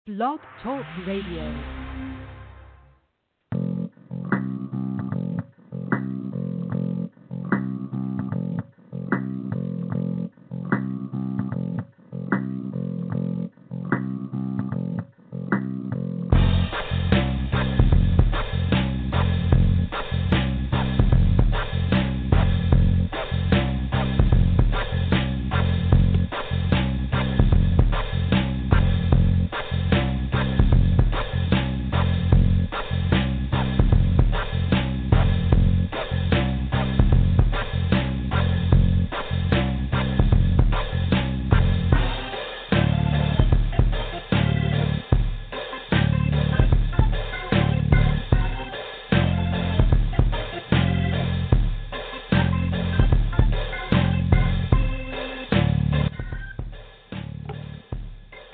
Blog Talk Radio.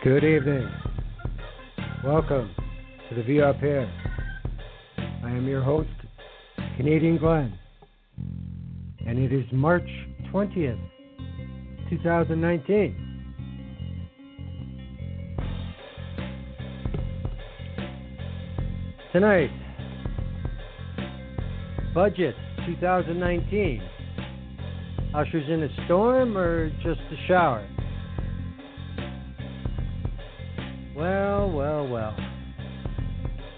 Good evening. Welcome to the View Up Here. I am your host, Canadian Glenn, and it is March 20th, 2019. Tonight, budget 2019. Ushers in a storm or just a shower? Well.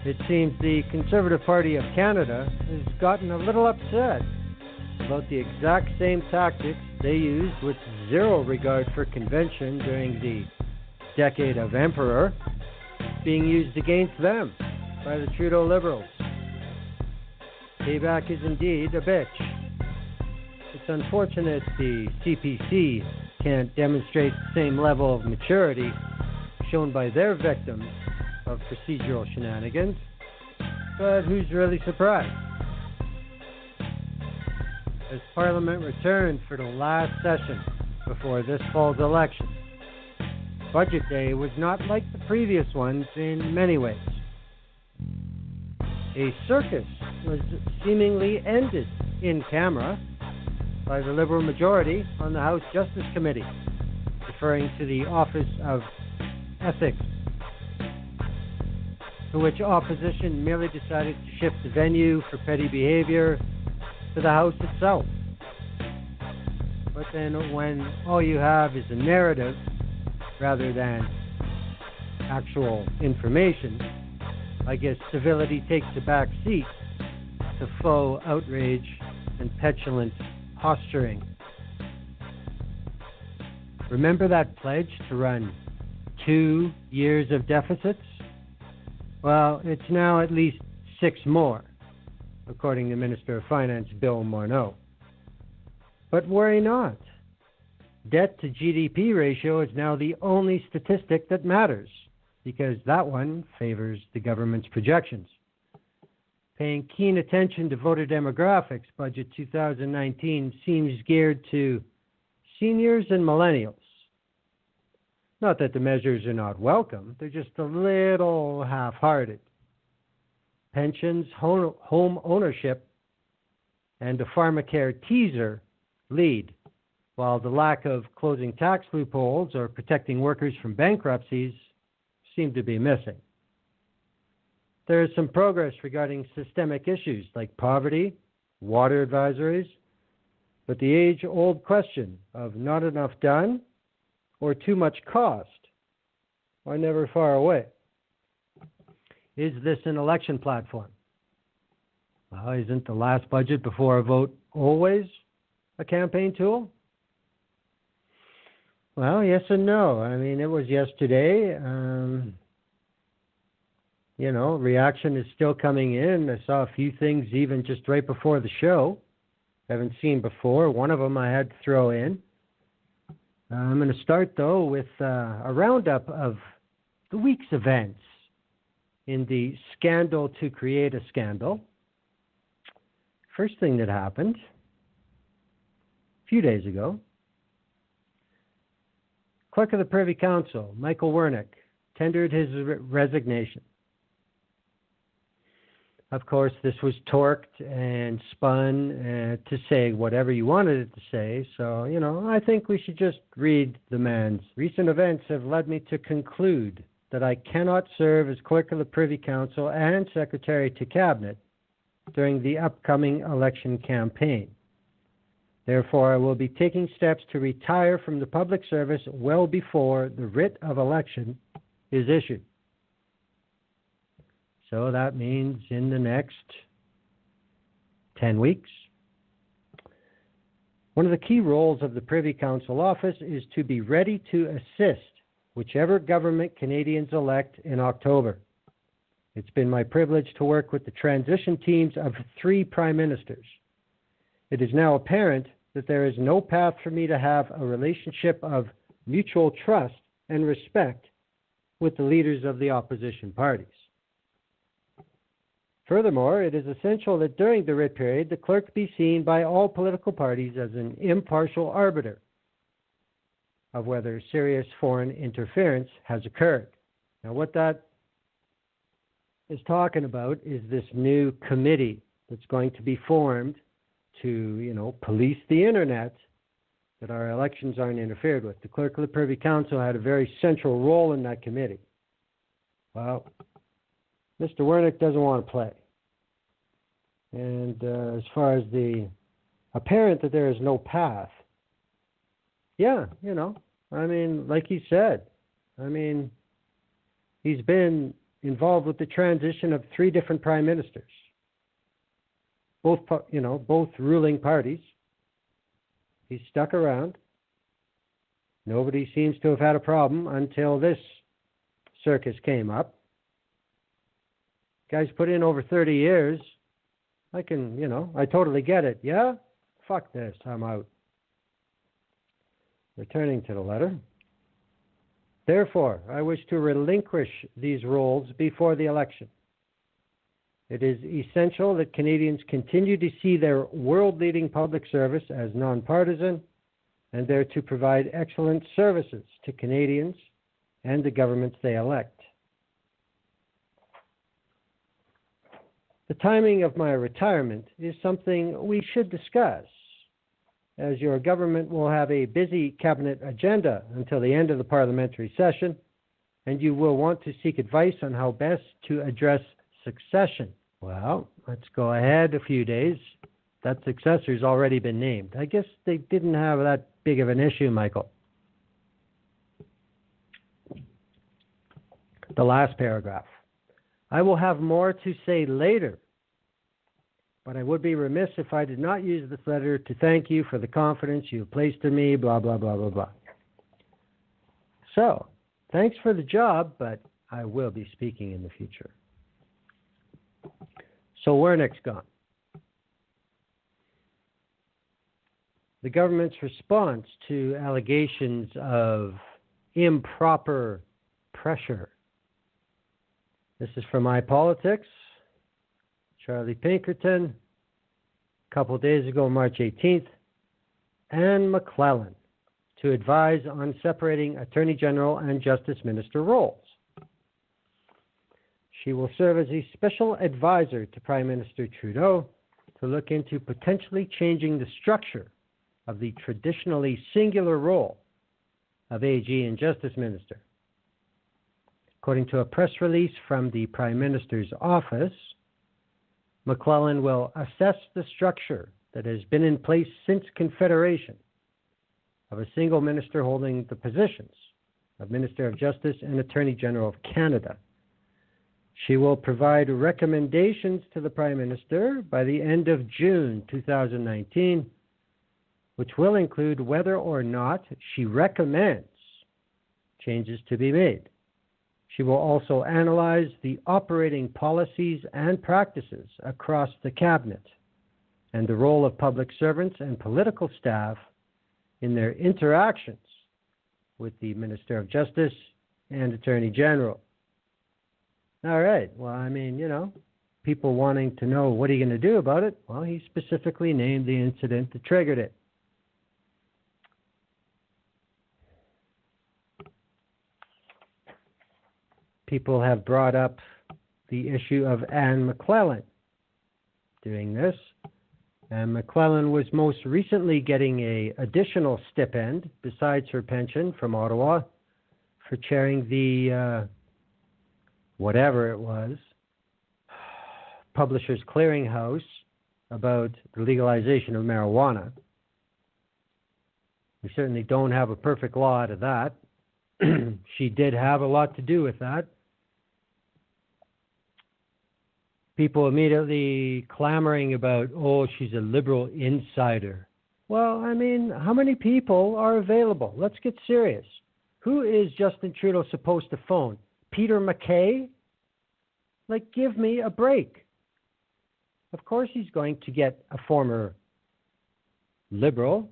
It seems the Conservative Party of Canada has gotten a little upset about the exact same tactics they used with zero regard for convention during the decade of Emperor being used against them by the Trudeau Liberals. Payback is indeed a bitch. It's unfortunate the CPC can't demonstrate the same level of maturity shown by their victims of procedural shenanigans, but who's really surprised? As Parliament returned for the last session before this fall's election, Budget Day was not like the previous ones in many ways. A circus was seemingly ended in camera by the Liberal majority on the House Justice Committee, referring to the Office of Ethics, to which opposition merely decided to shift the venue for petty behaviour to the House itself. But then when all you have is a narrative rather than actual information, I guess civility takes a back seat to faux outrage and petulant posturing. Remember that pledge to run 2 years of deficits? Well, it's now at least 6 more, according to Minister of Finance Bill Morneau. But worry not. Debt to GDP ratio is now the only statistic that matters, because that one favors the government's projections. Paying keen attention to voter demographics, Budget 2019 seems geared to seniors and millennials. Not that the measures are not welcome, they're just a little half-hearted. Pensions, home ownership, and the pharmacare teaser lead, while the lack of closing tax loopholes or protecting workers from bankruptcies seem to be missing. There is some progress regarding systemic issues like poverty, water advisories, but the age-old question of not enough done or too much cost are never far away. Is this an election platform? Well, isn't the last budget before a vote always a campaign tool? Well, yes and no. I mean, it was yesterday. Reaction is still coming in. I saw a few things even just right before the show I haven't seen before. One of them I had to throw in. I'm going to start, though, with a roundup of the week's events in the scandal to create a scandal. First thing that happened a few days ago, Clerk of the Privy Council, Michael Wernick, tendered his resignation. Of course, this was torqued and spun to say whatever you wanted it to say. So, I think we should just read the man's. Recent events have led me to conclude that I cannot serve as Clerk of the Privy Council and Secretary to Cabinet during the upcoming election campaign. Therefore, I will be taking steps to retire from the public service well before the writ of election is issued. So that means in the next 10 weeks. One of the key roles of the Privy Council office is to be ready to assist whichever government Canadians elect in October. It's been my privilege to work with the transition teams of 3 prime ministers. It is now apparent that there is no path for me to have a relationship of mutual trust and respect with the leaders of the opposition parties. Furthermore, it is essential that during the writ period, the clerk be seen by all political parties as an impartial arbiter of whether serious foreign interference has occurred. Now, what that is talking about is this new committee that's going to be formed to, police the internet, that our elections aren't interfered with. The Clerk of the Privy Council had a very central role in that committee. Well, Mr. Wernick doesn't want to play. And as far as the apparent that there is no path, yeah, like he said, he's been involved with the transition of 3 different prime ministers, both ruling parties. He's stuck around. Nobody seems to have had a problem until this circus came up. Guy's put in over 30 years. I totally get it. Yeah? Fuck this. I'm out. Returning to the letter. Therefore, I wish to relinquish these roles before the election. It is essential that Canadians continue to see their world-leading public service as nonpartisan and there to provide excellent services to Canadians and the governments they elect. The timing of my retirement is something we should discuss, as your government will have a busy cabinet agenda until the end of the parliamentary session, and you will want to seek advice on how best to address succession. Well, let's go ahead a few days. That successor's already been named. I guess they didn't have that big of an issue, Michael. The last paragraph. I will have more to say later, but I would be remiss if I did not use this letter to thank you for the confidence you have placed in me, blah, blah, blah, blah, blah. So, thanks for the job, but I will be speaking in the future. So Wernick's gone. The government's response to allegations of improper pressure. This is from iPolitics. Charlie Pinkerton, a couple of days ago, March 18th. Anne McClellan to advise on separating Attorney General and Justice Minister roles. She will serve as a special advisor to Prime Minister Trudeau to look into potentially changing the structure of the traditionally singular role of AG and Justice Minister. According to a press release from the Prime Minister's office, McClellan will assess the structure that has been in place since Confederation of a single minister holding the positions of Minister of Justice and Attorney General of Canada. She will provide recommendations to the Prime Minister by the end of June 2019, which will include whether or not she recommends changes to be made. She will also analyze the operating policies and practices across the Cabinet and the role of public servants and political staff in their interactions with the Minister of Justice and Attorney General. All right. Well, people wanting to know what are you going to do about it? Well, he specifically named the incident that triggered it. People have brought up the issue of Anne McClellan doing this. And McClellan was most recently getting an additional stipend besides her pension from Ottawa for chairing the whatever it was, Publishers Clearinghouse, about the legalization of marijuana. We certainly don't have a perfect law out of that. She did have a lot to do with that. People immediately clamoring about, oh, she's a liberal insider. Well, I mean, how many people are available? Let's get serious. Who is Justin Trudeau supposed to phone? Peter MacKay? Like, give me a break. Of course he's going to get a former liberal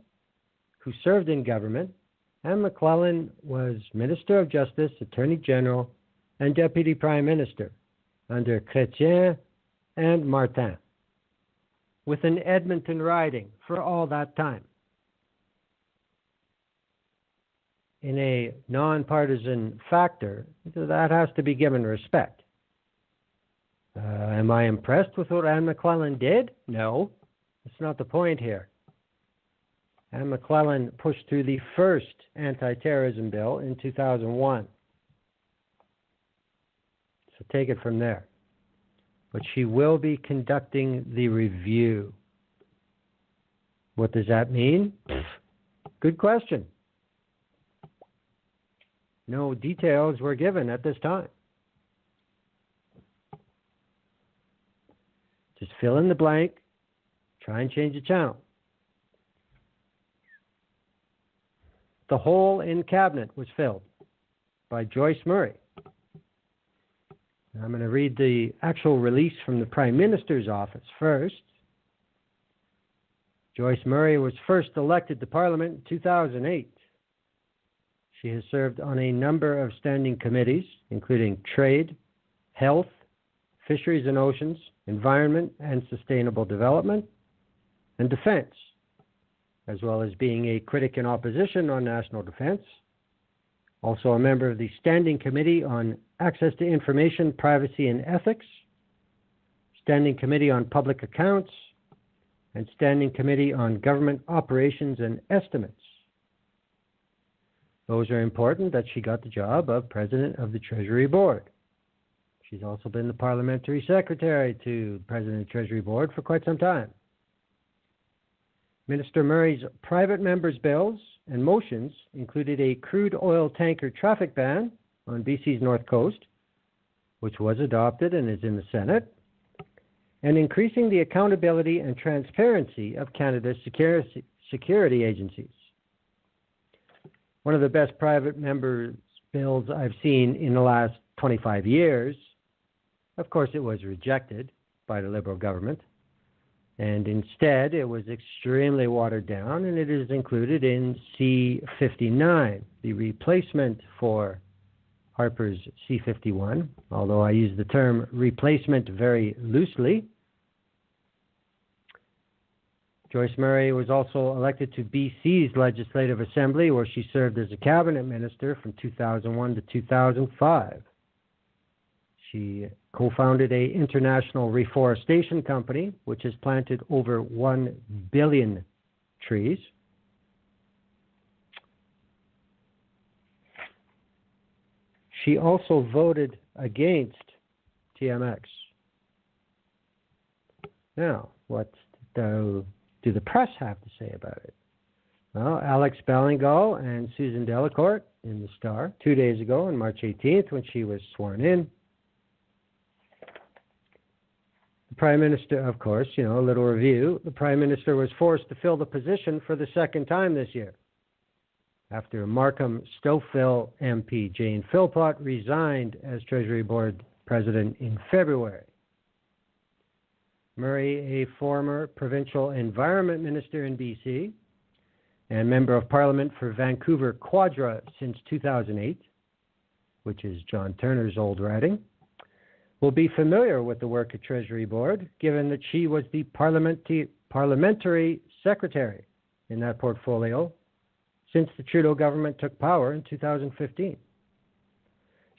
who served in government. Anne McClellan was Minister of Justice, Attorney General, and Deputy Prime Minister under Chrétien and Martin, with an Edmonton riding for all that time. In a nonpartisan factor, that has to be given respect. Am I impressed with what Anne McClellan did? No, that's not the point here. Anne McClellan pushed through the first anti-terrorism bill in 2001. So take it from there. But she will be conducting the review. What does that mean? Good question. No details were given at this time. Just fill in the blank, try and change the channel. The hole in cabinet was filled by Joyce Murray. I'm going to read the actual release from the Prime Minister's office first. Joyce Murray was first elected to Parliament in 2008. She has served on a number of standing committees, including Trade, Health, Fisheries and Oceans, Environment and Sustainable Development, and Defense, as well as being a critic in opposition on national defense. Also a member of the Standing Committee on Access to Information, Privacy and Ethics, Standing Committee on Public Accounts, and Standing Committee on Government Operations and Estimates. Those are important that she got the job of President of the Treasury Board. She's also been the Parliamentary Secretary to the President of the Treasury Board for quite some time. Minister Murray's private members' bills and motions included a crude oil tanker traffic ban on BC's North Coast, which was adopted and is in the Senate, and increasing the accountability and transparency of Canada's security agencies. One of the best private members' bills I've seen in the last 25 years. Of course, it was rejected by the Liberal government, and instead it was extremely watered down, and it is included in C-59, the replacement for Harper's C-51, although I use the term replacement very loosely. Joyce Murray was also elected to BC's Legislative Assembly, where she served as a cabinet minister from 2001 to 2005. She co-founded an international reforestation company, which has planted over 1 billion trees. She also voted against TMX. Now, what do the press have to say about it? Well, Alex Ballingall and Susan Delacourt in the Star 2 days ago on March 18th when she was sworn in. The Prime Minister, of course, a little review. The Prime Minister was forced to fill the position for the second time this year after Markham-Stouffville MP Jane Philpott resigned as Treasury Board President in February. Murray, a former provincial environment minister in BC and member of Parliament for Vancouver Quadra since 2008, which is John Turner's old riding, will be familiar with the work of Treasury Board, given that she was the parliamentary secretary in that portfolio since the Trudeau government took power in 2015.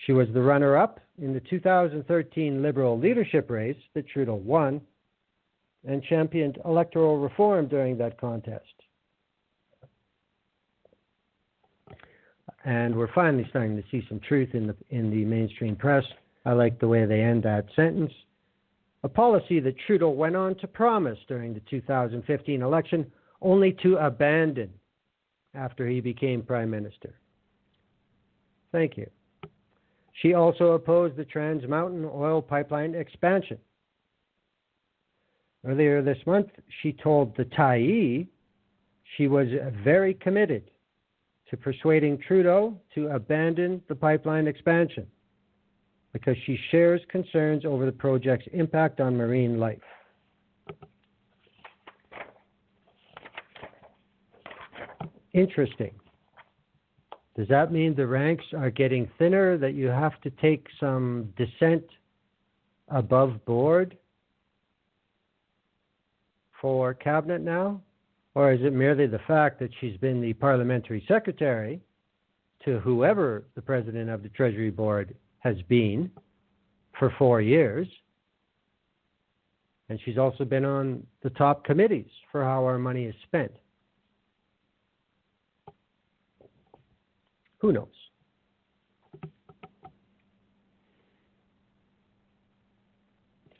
She was the runner-up in the 2013 Liberal leadership race that Trudeau won and championed electoral reform during that contest. And we're finally starting to see some truth in the mainstream press I like the way they end that sentence. A policy that Trudeau went on to promise during the 2015 election, only to abandon after he became Prime Minister. Thank you. She also opposed the Trans Mountain oil pipeline expansion. Earlier this month, she told the Tyee she was very committed to persuading Trudeau to abandon the pipeline expansion because she shares concerns over the project's impact on marine life. Interesting. Does that mean the ranks are getting thinner, that you have to take some dissent above board for cabinet now? Or is it merely the fact that she's been the parliamentary secretary to whoever the president of the Treasury Board has been for 4 years, and she's also been on the top committees for how our money is spent? Who knows?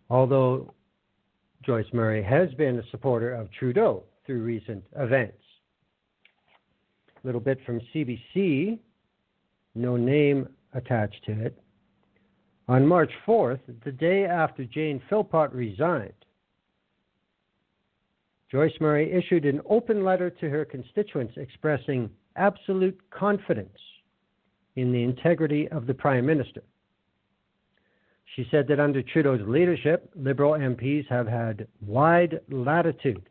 Although Joyce Murray has been a supporter of Trudeau through recent events. A little bit from CBC, no name attached to it. On March 4th, the day after Jane Philpott resigned, Joyce Murray issued an open letter to her constituents expressing absolute confidence in the integrity of the Prime Minister. She said that under Trudeau's leadership, Liberal MPs have had wide latitude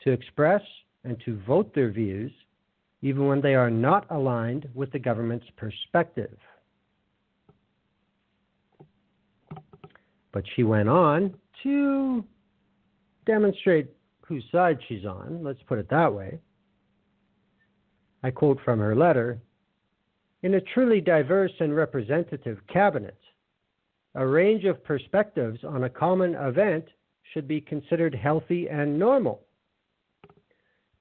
to express and to vote their views, even when they are not aligned with the government's perspective. But she went on to demonstrate whose side she's on, let's put it that way. I quote from her letter, "In a truly diverse and representative cabinet, a range of perspectives on a common event should be considered healthy and normal.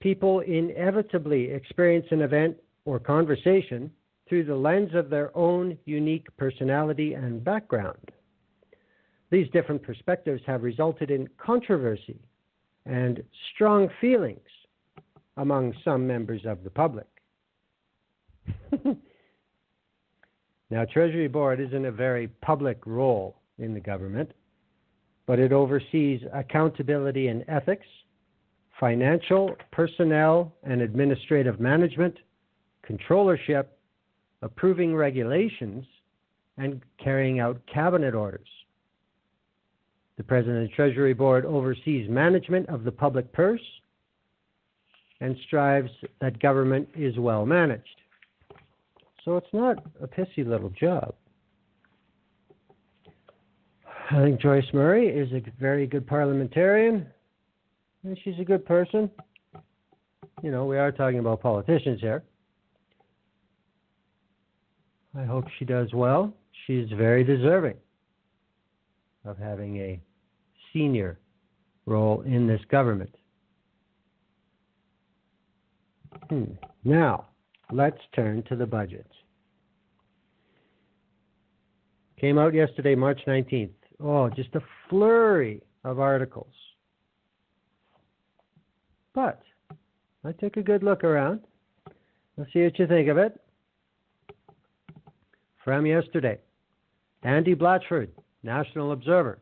People inevitably experience an event or conversation through the lens of their own unique personality and background. These different perspectives have resulted in controversy and strong feelings among some members of the public." Now, Treasury Board isn't a very public role in the government, but it oversees accountability and ethics, financial, personnel, and administrative management, controllership, approving regulations, and carrying out cabinet orders. The President of the Treasury Board oversees management of the public purse and strives that government is well managed. So it's not a pissy little job. I think Joyce Murray is a very good parliamentarian, and she's a good person. You know, we are talking about politicians here. I hope she does well. She's very deserving of having a senior role in this government. Now, let's turn to the budget. Came out yesterday, March 19th. Oh, just a flurry of articles. But I took a good look around. Let's see what you think of it. From yesterday, Andy Blatchford, National Observer.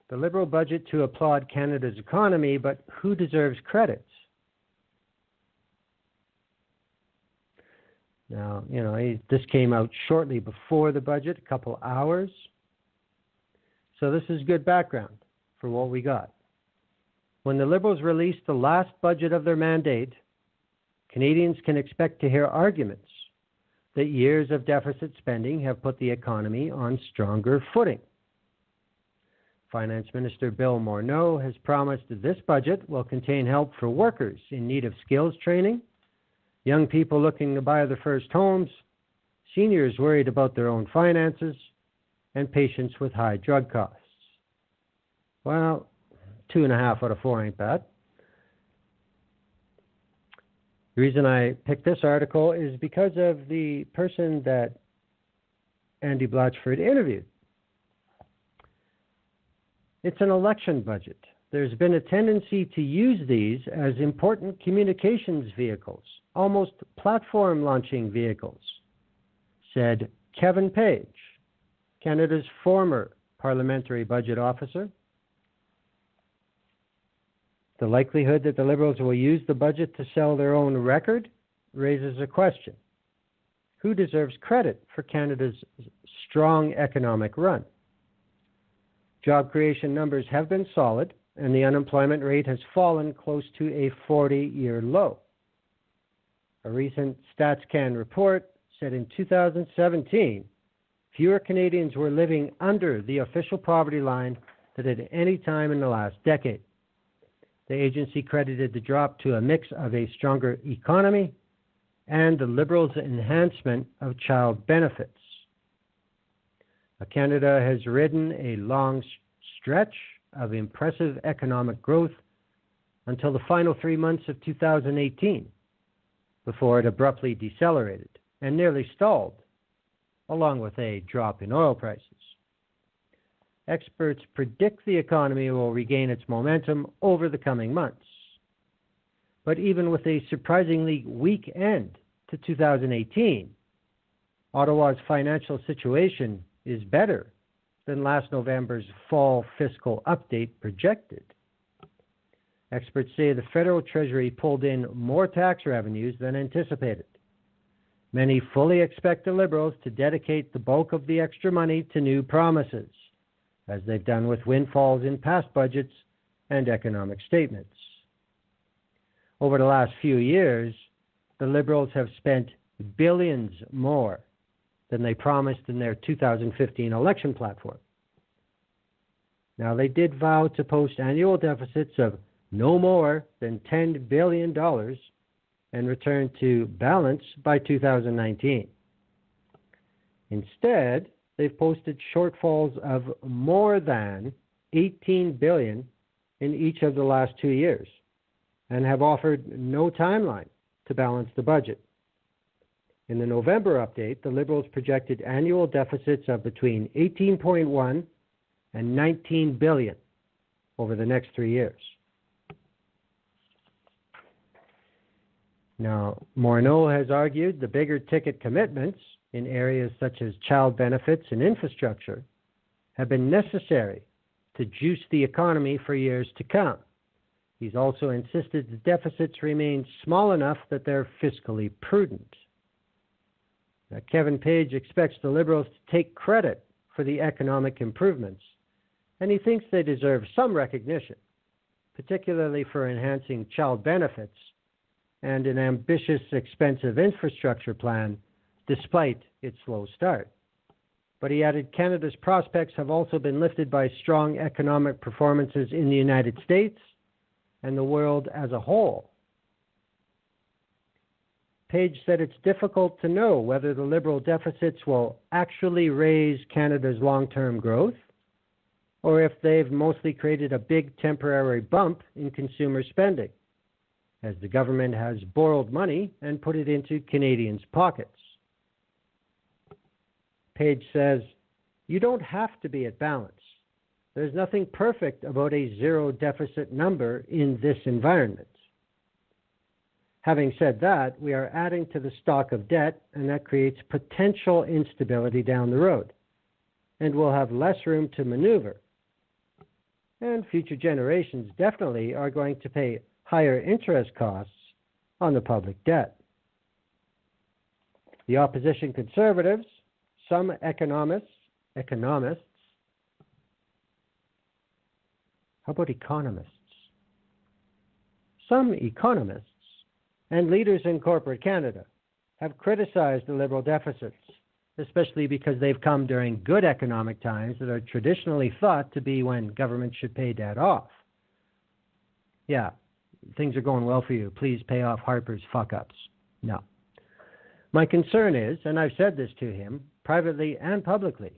The Liberal budget to applaud Canada's economy, but who deserves credit? Now, you know, this came out shortly before the budget, a couple hours. So this is good background for what we got. When the Liberals release the last budget of their mandate, Canadians can expect to hear arguments that years of deficit spending have put the economy on stronger footing. Finance Minister Bill Morneau has promised that this budget will contain help for workers in need of skills training, young people looking to buy their first homes, seniors worried about their own finances, and patients with high drug costs. Well, 2.5 out of 4 ain't bad. The reason I picked this article is because of the person that Andy Blatchford interviewed. It's an election budget. There's been a tendency to use these as important communications vehicles, almost platform launching vehicles, said Kevin Page, Canada's former parliamentary budget officer. The likelihood that the Liberals will use the budget to sell their own record raises a question. Who deserves credit for Canada's strong economic run? Job creation numbers have been solid, and the unemployment rate has fallen close to a 40-year low. A recent StatsCan report said in 2017, fewer Canadians were living under the official poverty line than at any time in the last decade. The agency credited the drop to a mix of a stronger economy and the Liberals' enhancement of child benefits. Canada has ridden a long stretch of impressive economic growth until the final 3 months of 2018, before it abruptly decelerated and nearly stalled, along with a drop in oil prices. Experts predict the economy will regain its momentum over the coming months. But even with a surprisingly weak end to 2018, Ottawa's financial situation is better than last November's fall fiscal update projected. Experts say the federal treasury pulled in more tax revenues than anticipated. Many fully expect the Liberals to dedicate the bulk of the extra money to new promises, as they've done with windfalls in past budgets and economic statements. Over the last few years, the Liberals have spent billions more than they promised in their 2015 election platform. Now, they did vow to post annual deficits of no more than $10 billion and return to balance by 2019. Instead, they've posted shortfalls of more than $18 billion in each of the last 2 years and have offered no timeline to balance the budget. In the November update, the Liberals projected annual deficits of between 18.1 and 19 billion over the next 3 years. Now, Morneau has argued the bigger ticket commitments in areas such as child benefits and infrastructure have been necessary to juice the economy for years to come. He's also insisted the deficits remain small enough that they're fiscally prudent. Now, Kevin Page expects the Liberals to take credit for the economic improvements, and he thinks they deserve some recognition, particularly for enhancing child benefits and an ambitious, expensive infrastructure plan, despite its slow start. But he added Canada's prospects have also been lifted by strong economic performances in the United States and the world as a whole. Page said it's difficult to know whether the Liberal deficits will actually raise Canada's long-term growth, or if they've mostly created a big temporary bump in consumer spending, as the government has borrowed money and put it into Canadians' pockets. Page says, you don't have to be at balance. There's nothing perfect about a zero deficit number in this environment. Having said that, we are adding to the stock of debt, and that creates potential instability down the road, and we'll have less room to maneuver. And future generations definitely are going to pay higher interest costs on the public debt. The opposition Conservatives, some economists, how about economists? Some economists and leaders in corporate Canada have criticized the Liberal deficits, especially because they've come during good economic times that are traditionally thought to be when government should pay debt off. Yeah, things are going well for you. Please pay off Harper's fuck-ups. No. My concern is, and I've said this to him privately and publicly,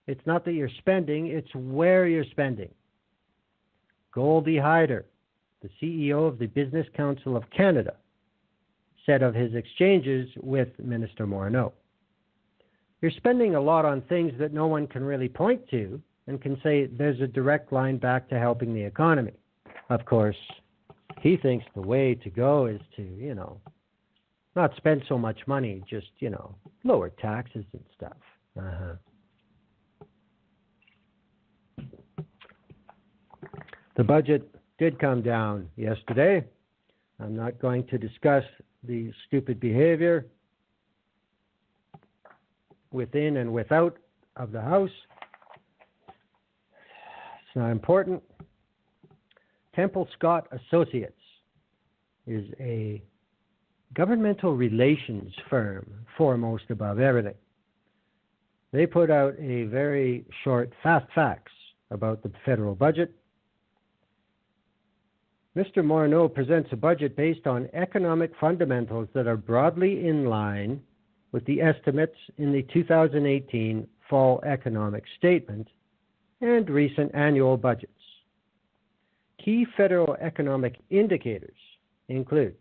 it's not that you're spending, it's where you're spending. Goldie Hyder, the CEO of the Business Council of Canada, said of his exchanges with Minister Morneau. You're spending a lot on things that no one can really point to and can say there's a direct line back to helping the economy. Of course, he thinks the way to go is to, not spend so much money, just, lower taxes and stuff. The budget did come down yesterday. I'm not going to discuss the stupid behavior within and without of the House. It's not important. Temple Scott Associates is a governmental relations firm, foremost above everything. They put out a very short fast facts about the federal budget. Mr. Morneau presents a budget based on economic fundamentals that are broadly in line with the estimates in the 2018 Fall Economic Statement and recent annual budgets. Key federal economic indicators include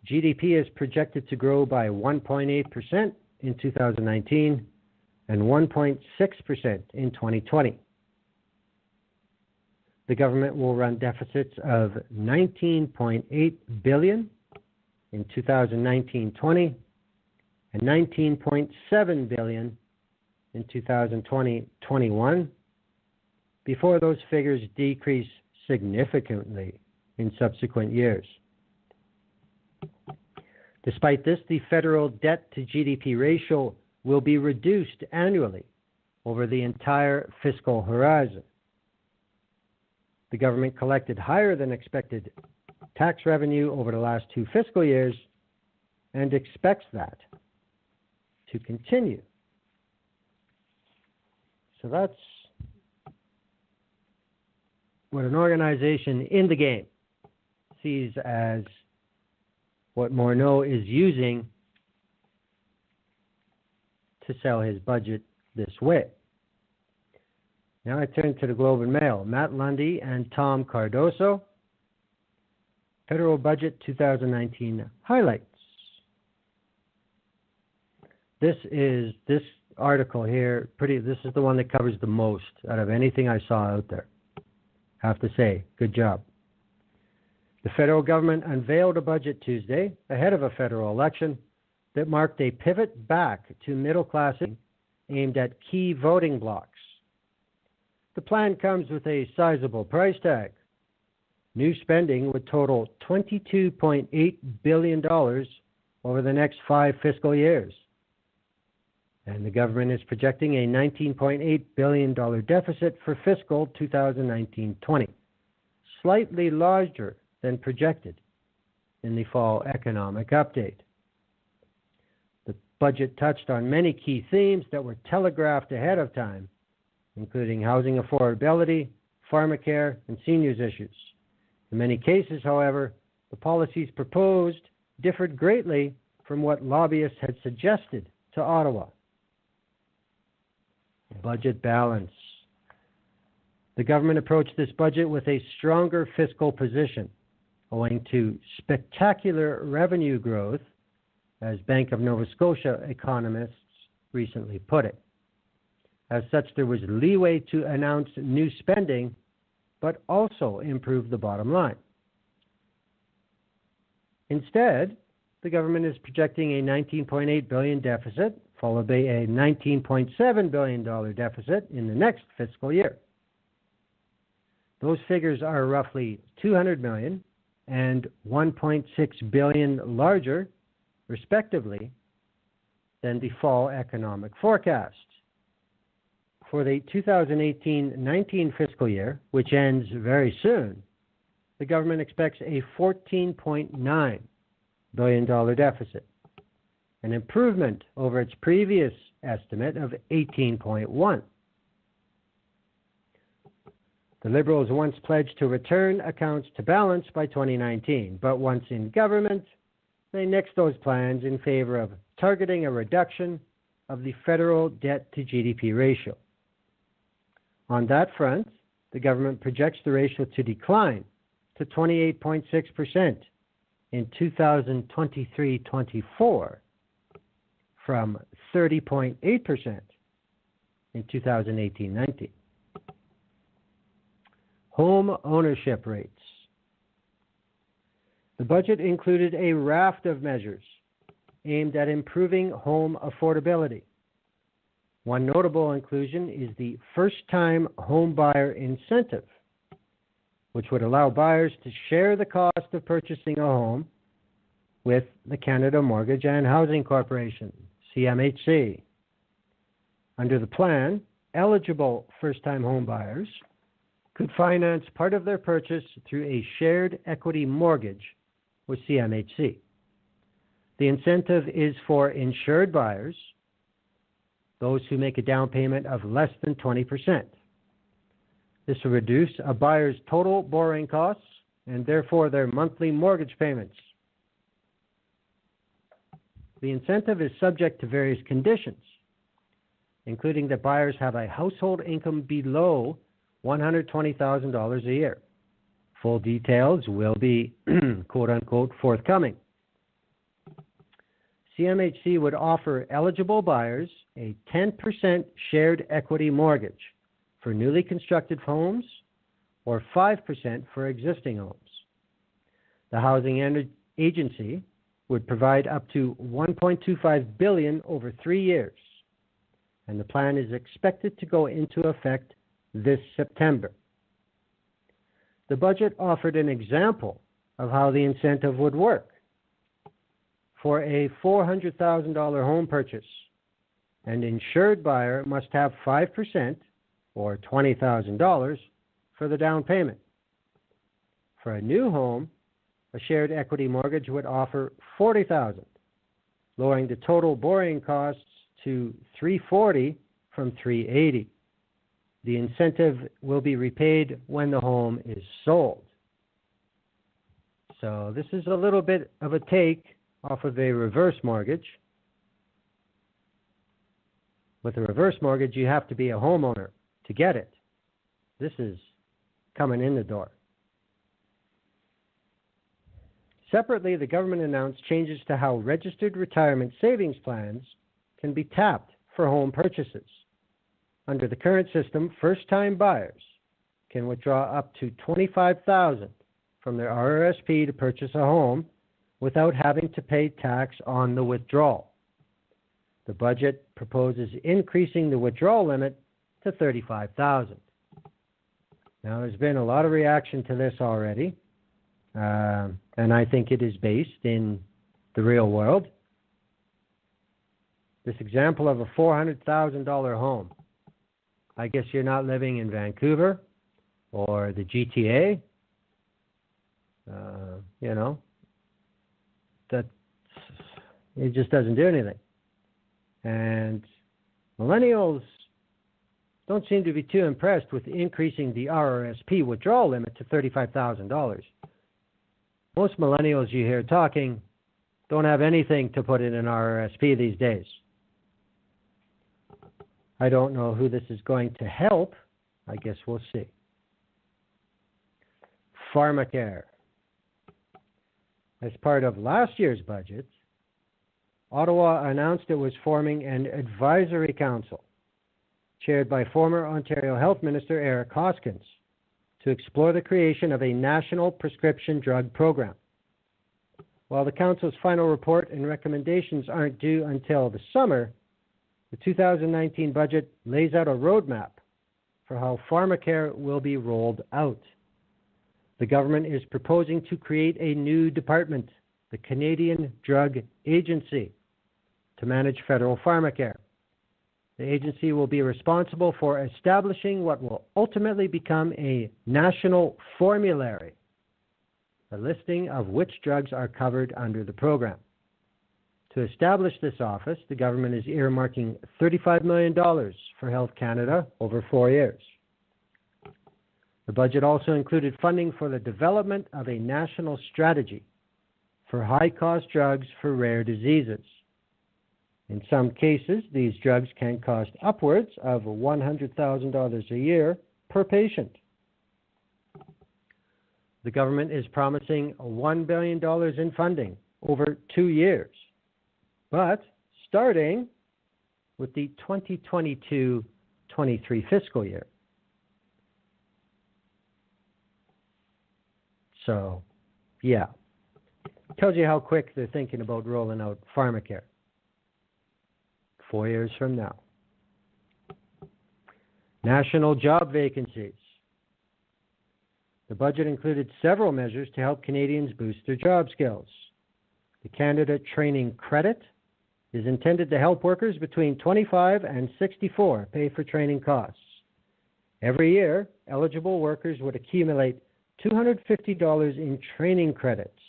GDP is projected to grow by 1.8% in 2019 and 1.6% in 2020. The government will run deficits of $19.8 billion in 2019-20 and $19.7 billion in 2020-21 before those figures decrease significantly in subsequent years. Despite this, the federal debt to GDP ratio will be reduced annually over the entire fiscal horizon. The government collected higher than expected tax revenue over the last 2 fiscal years and expects that to continue. So that's what an organization in the game sees as what Morneau is using to sell his budget this way. Now I turn to the Globe and Mail. Matt Lundy and Tom Cardoso. Federal Budget 2019 highlights. This article here, this is the one that covers the most out of anything I saw out there. Have to say, good job. The federal government unveiled a budget Tuesday ahead of a federal election that marked a pivot back to middle class aimed at key voting blocks. The plan comes with a sizable price tag. New spending would total $22.8 billion over the next 5 fiscal years. And the government is projecting a $19.8 billion deficit for fiscal 2019-20, slightly larger than projected in the fall economic update. The budget touched on many key themes that were telegraphed ahead of time, including housing affordability, pharmacare, and seniors issues. In many cases, however, the policies proposed differed greatly from what lobbyists had suggested to Ottawa. Budget balance. The government approached this budget with a stronger fiscal position, owing to spectacular revenue growth, as Bank of Nova Scotia economists recently put it. As such, there was leeway to announce new spending, but also improve the bottom line. Instead, the government is projecting a $19.8 billion deficit, followed by a $19.7 billion deficit in the next fiscal year. Those figures are roughly $200 million and $1.6 billion larger, respectively, than the fall economic forecast. For the 2018-19 fiscal year, which ends very soon, the government expects a $14.9 billion deficit, an improvement over its previous estimate of 18.1. The Liberals once pledged to return accounts to balance by 2019, but once in government, they nixed those plans in favor of targeting a reduction of the federal debt to GDP ratio. On that front, the government projects the ratio to decline to 28.6% in 2023-24 from 30.8% in 2018-19. Home ownership rates. The budget included a raft of measures aimed at improving home affordability. One notable inclusion is the first-time home buyer incentive, which would allow buyers to share the cost of purchasing a home with the Canada Mortgage and Housing Corporation, CMHC. Under the plan, eligible first-time home buyers could finance part of their purchase through a shared equity mortgage with CMHC. The incentive is for insured buyers, those who make a down payment of less than 20%. This will reduce a buyer's total borrowing costs and therefore their monthly mortgage payments. The incentive is subject to various conditions, including that buyers have a household income below $120,000 a year. Full details will be quote-unquote forthcoming. CMHC would offer eligible buyers a 10% shared equity mortgage for newly constructed homes or 5% for existing homes. The housing agency would provide up to $1.25 billion over 3 years, and the plan is expected to go into effect this September. The budget offered an example of how the incentive would work. For a $400,000 home purchase, an insured buyer must have 5% or $20,000 for the down payment. For a new home, a shared equity mortgage would offer $40,000, lowering the total borrowing costs to $340,000 from $380,000. The incentive will be repaid when the home is sold. So this is a little bit of a take off of a reverse mortgage. With a reverse mortgage, you have to be a homeowner to get it. This is coming in the door. Separately, the government announced changes to how registered retirement savings plans can be tapped for home purchases. Under the current system, first-time buyers can withdraw up to $25,000 from their RRSP to purchase a home without having to pay tax on the withdrawal. The budget proposes increasing the withdrawal limit to $35,000. Now, there's been a lot of reaction to this already, and I think it is based in the real world. This example of a $400,000 home. I guess you're not living in Vancouver or the GTA. That it just doesn't do anything. And millennials don't seem to be too impressed with increasing the RRSP withdrawal limit to $35,000. Most millennials you hear talking don't have anything to put in an RRSP these days. I don't know who this is going to help. I guess we'll see. Pharmacare. As part of last year's budget, Ottawa announced it was forming an advisory council chaired by former Ontario Health Minister Eric Hoskins to explore the creation of a national prescription drug program. While the council's final report and recommendations aren't due until the summer, the 2019 budget lays out a roadmap for how pharmacare will be rolled out. The government is proposing to create a new department, the Canadian Drug Agency, to manage federal pharmacare. The agency will be responsible for establishing what will ultimately become a national formulary, a listing of which drugs are covered under the program. To establish this office, the government is earmarking $35 million for Health Canada over 4 years. The budget also included funding for the development of a national strategy for high-cost drugs for rare diseases. In some cases, these drugs can cost upwards of $100,000 a year per patient. The government is promising $1 billion in funding over 2 years. But starting with the 2022-23 fiscal year. So, yeah. Tells you how quick they're thinking about rolling out pharmacare. 4 years from now. National job vacancies. The budget included several measures to help Canadians boost their job skills. The Canada Training Credit is intended to help workers between 25 and 64 pay for training costs. Every year, eligible workers would accumulate $250 in training credits,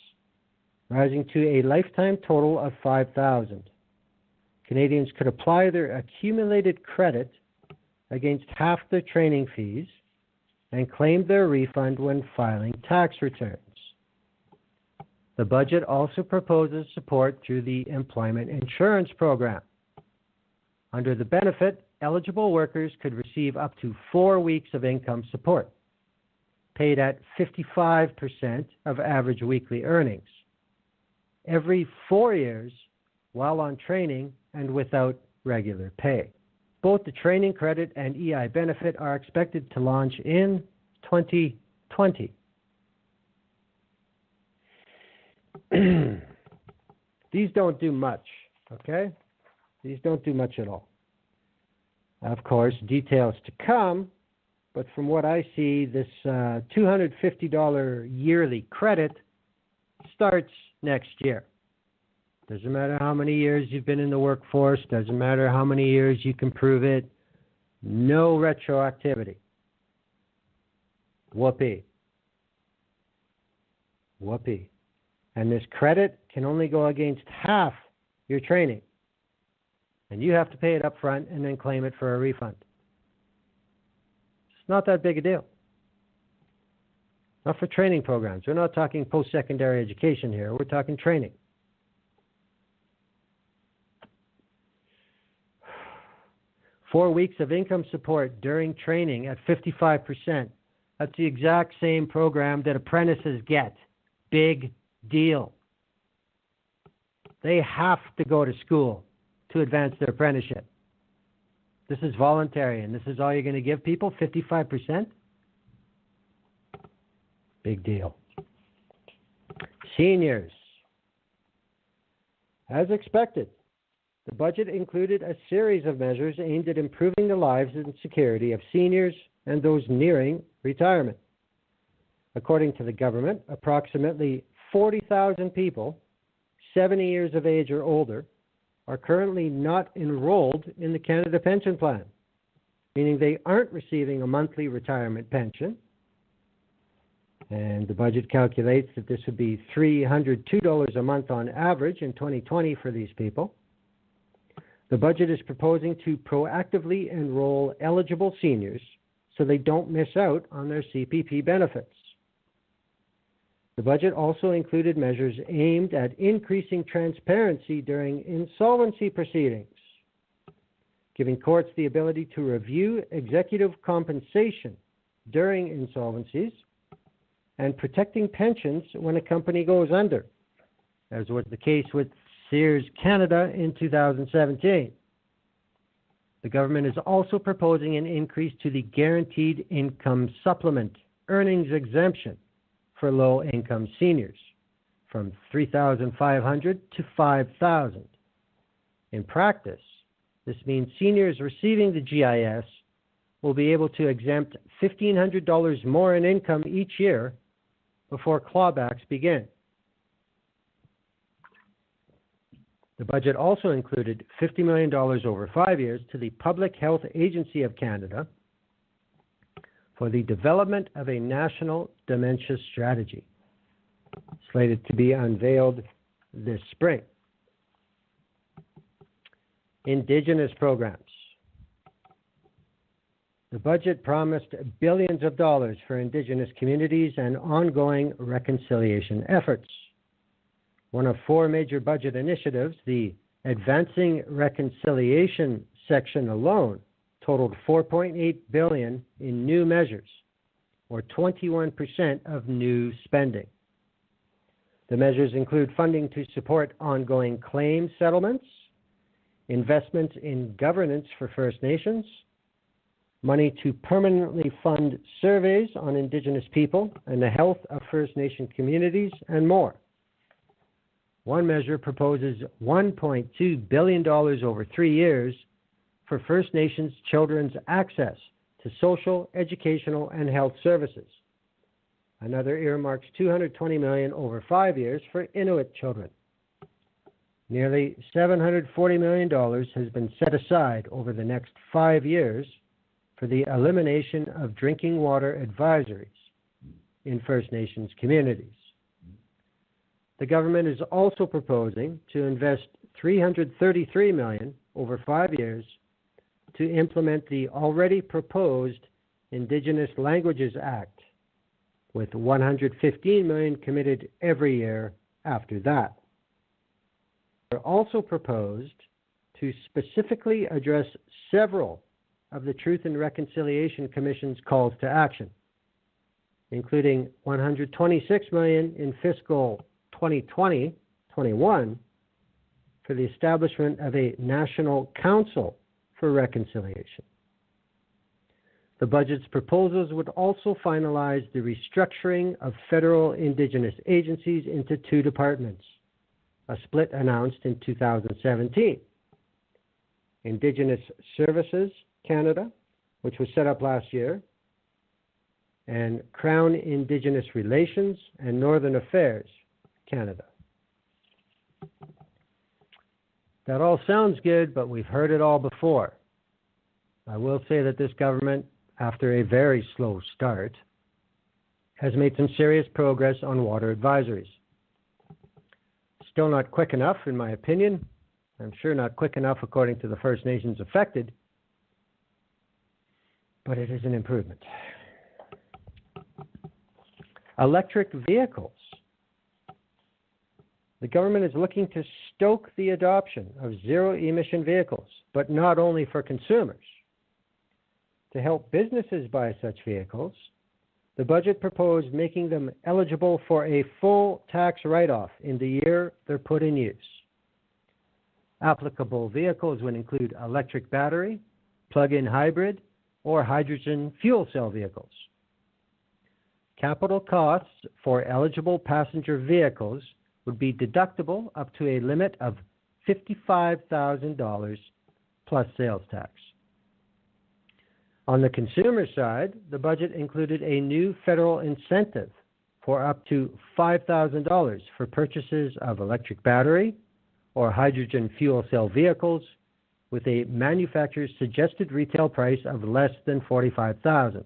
rising to a lifetime total of $5,000. Canadians could apply their accumulated credit against half their training fees and claim their refund when filing tax returns. The budget also proposes support through the Employment Insurance Program. Under the benefit, eligible workers could receive up to 4 weeks of income support, paid at 55% of average weekly earnings, every 4 years while on training and without regular pay. Both the training credit and EI benefit are expected to launch in 2020. These don't do much, okay? These don't do much at all. Of course, details to come, but from what I see, this $250 yearly credit starts next year. Doesn't matter how many years you've been in the workforce, doesn't matter how many years you can prove it, no retroactivity. Whoopee. Whoopee. And this credit can only go against half your training. And you have to pay it up front and then claim it for a refund. It's not that big a deal. Not for training programs. We're not talking post-secondary education here. We're talking training. Four weeks of income support during training at 55%. That's the exact same program that apprentices get. Big deal. They have to go to school to advance their apprenticeship. This is voluntary, and this is all you're going to give people, 55%? Big deal. Seniors. As expected, the budget included a series of measures aimed at improving the lives and security of seniors and those nearing retirement. According to the government, approximately 40,000 people, 70 years of age or older, are currently not enrolled in the Canada Pension Plan, meaning they aren't receiving a monthly retirement pension. And the budget calculates that this would be $302 a month on average in 2020 for these people. The budget is proposing to proactively enroll eligible seniors so they don't miss out on their CPP benefits. The budget also included measures aimed at increasing transparency during insolvency proceedings, giving courts the ability to review executive compensation during insolvencies, and protecting pensions when a company goes under, as was the case with Sears Canada in 2017. The government is also proposing an increase to the Guaranteed Income Supplement earnings exemption for low-income seniors from $3,500 to $5,000. In practice, this means seniors receiving the GIS will be able to exempt $1,500 more in income each year before clawbacks begin. The budget also included $50 million over 5 years to the Public Health Agency of Canada for the development of a national dementia strategy, slated to be unveiled this spring. Indigenous programs. The budget promised billions of dollars for Indigenous communities and ongoing reconciliation efforts. One of 4 major budget initiatives, the Advancing Reconciliation section alone, totaled $4.8 billion in new measures, or 21% of new spending. The measures include funding to support ongoing claim settlements, investments in governance for First Nations, money to permanently fund surveys on Indigenous people and the health of First Nation communities, and more. One measure proposes $1.2 billion over 3 years for First Nations children's access to social, educational, and health services. Another earmarks $220 million over 5 years for Inuit children. Nearly $740 million has been set aside over the next 5 years for the elimination of drinking water advisories in First Nations communities. The government is also proposing to invest $333 million over 5 years to implement the already proposed Indigenous Languages Act, with $115 million committed every year after that. They're also proposed to specifically address several of the Truth and Reconciliation Commission's calls to action, including $126 million in fiscal 2020-21 for the establishment of a National Council for Reconciliation. The budget's proposals would also finalize the restructuring of federal Indigenous agencies into 2 departments, a split announced in 2017. Indigenous Services Canada, which was set up last year, and Crown Indigenous Relations and Northern Affairs Canada. That all sounds good, but we've heard it all before. I will say that this government, after a very slow start, has made some serious progress on water advisories. Still not quick enough, in my opinion. I'm sure not quick enough according to the First Nations affected, but it is an improvement. Electric vehicles. The government is looking to stoke the adoption of zero-emission vehicles, but not only for consumers. To help businesses buy such vehicles, the budget proposed making them eligible for a full tax write-off in the year they're put in use. Applicable vehicles would include electric battery, plug-in hybrid, or hydrogen fuel cell vehicles. Capital costs for eligible passenger vehicles would be deductible up to a limit of $55,000 plus sales tax. On the consumer side, the budget included a new federal incentive for up to $5,000 for purchases of electric battery or hydrogen fuel cell vehicles with a manufacturer's suggested retail price of less than $45,000.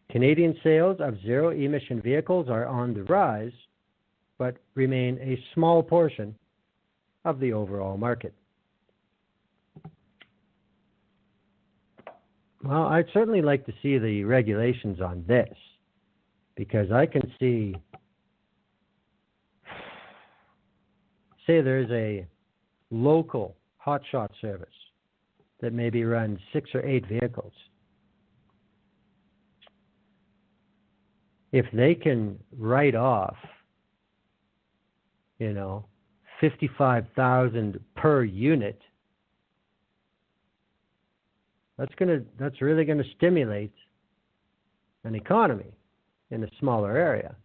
Canadian sales of zero-emission vehicles are on the rise, but remain a small portion of the overall market. Well, I'd certainly like to see the regulations on this, because I can see, say there's a local hotshot service that maybe runs 6 or 8 vehicles. If they can write off, $55,000 per unit, that's really going to stimulate an economy in a smaller area.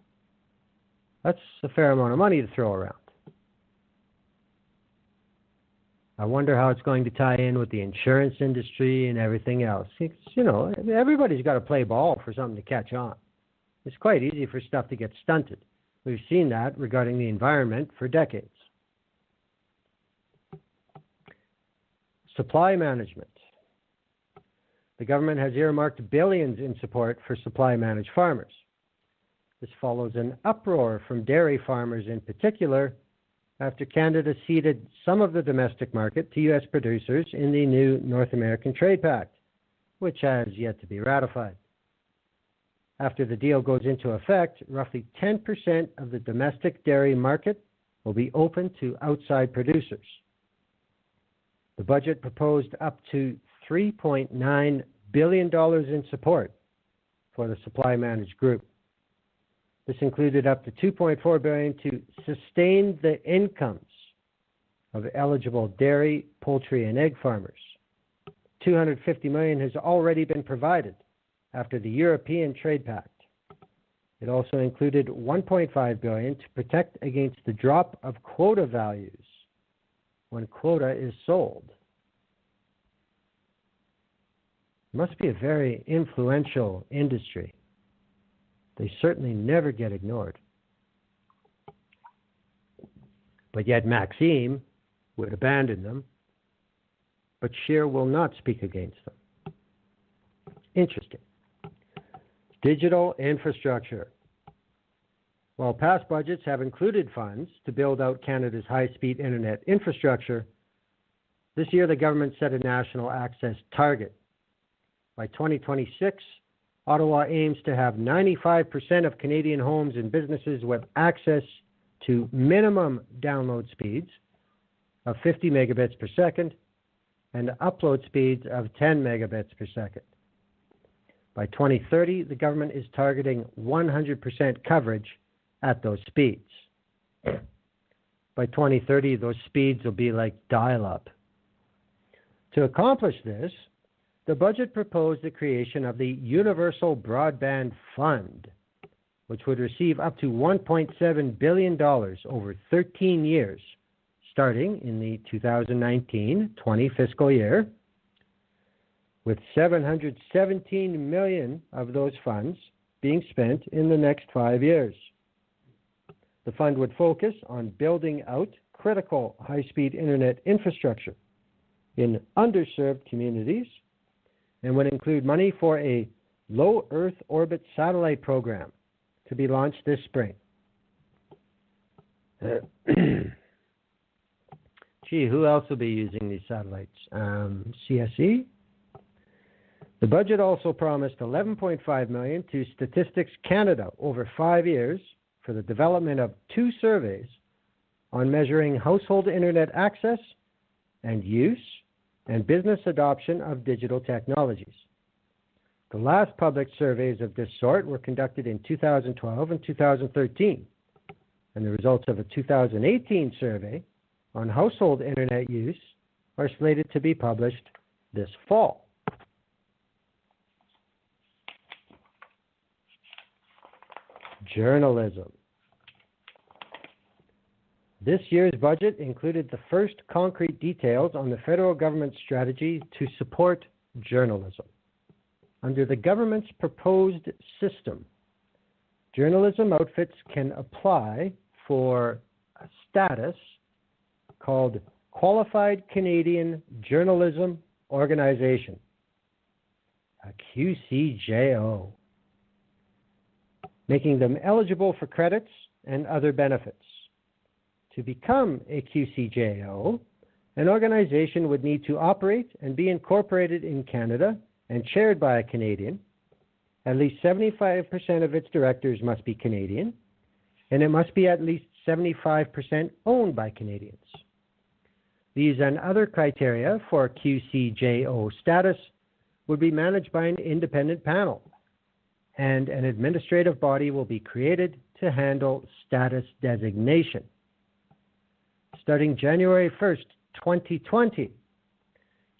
That's a fair amount of money to throw around. I wonder how it's going to tie in with the insurance industry and everything else. Everybody's got to play ball for something to catch on. It's quite easy for stuff to get stunted. We've seen that regarding the environment for decades. Supply management. The government has earmarked billions in support for supply-managed farmers. This follows an uproar from dairy farmers in particular after Canada ceded some of the domestic market to U.S. producers in the new North American Trade Pact, which has yet to be ratified. After the deal goes into effect, roughly 10% of the domestic dairy market will be open to outside producers. The budget proposed up to $3.9 billion in support for the supply managed group. This included up to $2.4 billion to sustain the incomes of eligible dairy, poultry, and egg farmers. $250 million has already been provided after the European Trade Pact. It also included $1.5 billion to protect against the drop of quota values when quota is sold. It must be a very influential industry. They certainly never get ignored. But yet Maxime would abandon them, but Scheer will not speak against them. Interesting. Digital infrastructure. While past budgets have included funds to build out Canada's high-speed internet infrastructure, this year the government set a national access target. By 2026, Ottawa aims to have 95% of Canadian homes and businesses with access to minimum download speeds of 50 megabits per second and upload speeds of 10 megabits per second. By 2030, the government is targeting 100% coverage at those speeds. By 2030, those speeds will be like dial-up. To accomplish this, the budget proposed the creation of the Universal Broadband Fund, which would receive up to $1.7 billion over 13 years, starting in the 2019-20 fiscal year, with $717 million of those funds being spent in the next 5 years. The fund would focus on building out critical high-speed internet infrastructure in underserved communities and would include money for a low Earth orbit satellite program to be launched this spring. Gee, who else will be using these satellites? CSE? The budget also promised $11.5 million to Statistics Canada over 5 years for the development of 2 surveys on measuring household internet access and use and business adoption of digital technologies. The last public surveys of this sort were conducted in 2012 and 2013, and the results of a 2018 survey on household internet use are slated to be published this fall. Journalism. This year's budget included the first concrete details on the federal government's strategy to support journalism. Under the government's proposed system, journalism outfits can apply for a status called Qualified Canadian Journalism Organization, a QCJO, making them eligible for credits and other benefits. To become a QCJO, an organization would need to operate and be incorporated in Canada and chaired by a Canadian. At least 75% of its directors must be Canadian, and it must be at least 75% owned by Canadians. These and other criteria for QCJO status would be managed by an independent panel, and an administrative body will be created to handle status designation. Starting January 1st, 2020,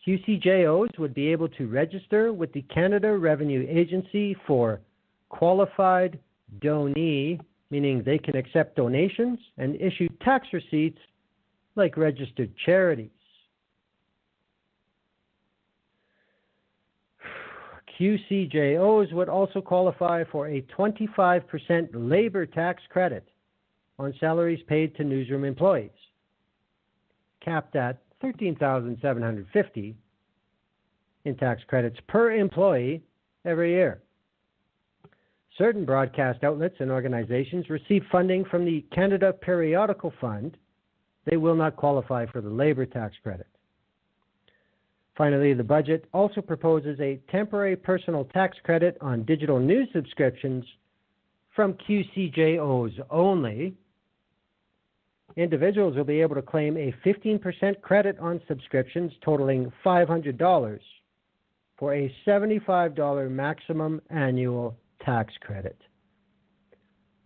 QCJOs would be able to register with the Canada Revenue Agency for qualified donee, meaning they can accept donations and issue tax receipts like registered charities. QCJOs would also qualify for a 25% labor tax credit on salaries paid to newsroom employees, capped at $13,750 in tax credits per employee every year. Certain broadcast outlets and organizations receive funding from the Canada Periodical Fund. They will not qualify for the labor tax credit. Finally, the budget also proposes a temporary personal tax credit on digital news subscriptions from QCJOs only. Individuals will be able to claim a 15% credit on subscriptions totaling $500 for a $75 maximum annual tax credit.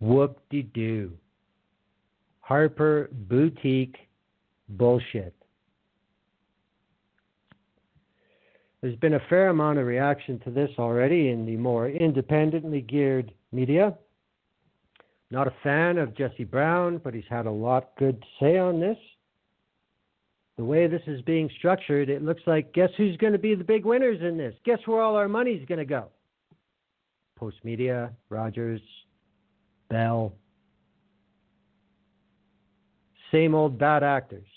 Whoop-de-doo. Harper boutique bullshit. There's been a fair amount of reaction to this already in the more independently geared media. Not a fan of Jesse Brown, but he's had a lot good to say on this. The way this is being structured, it looks like, guess who's going to be the big winners in this? Guess where all our money's going to go? Postmedia, Rogers, Bell. Same old bad actors.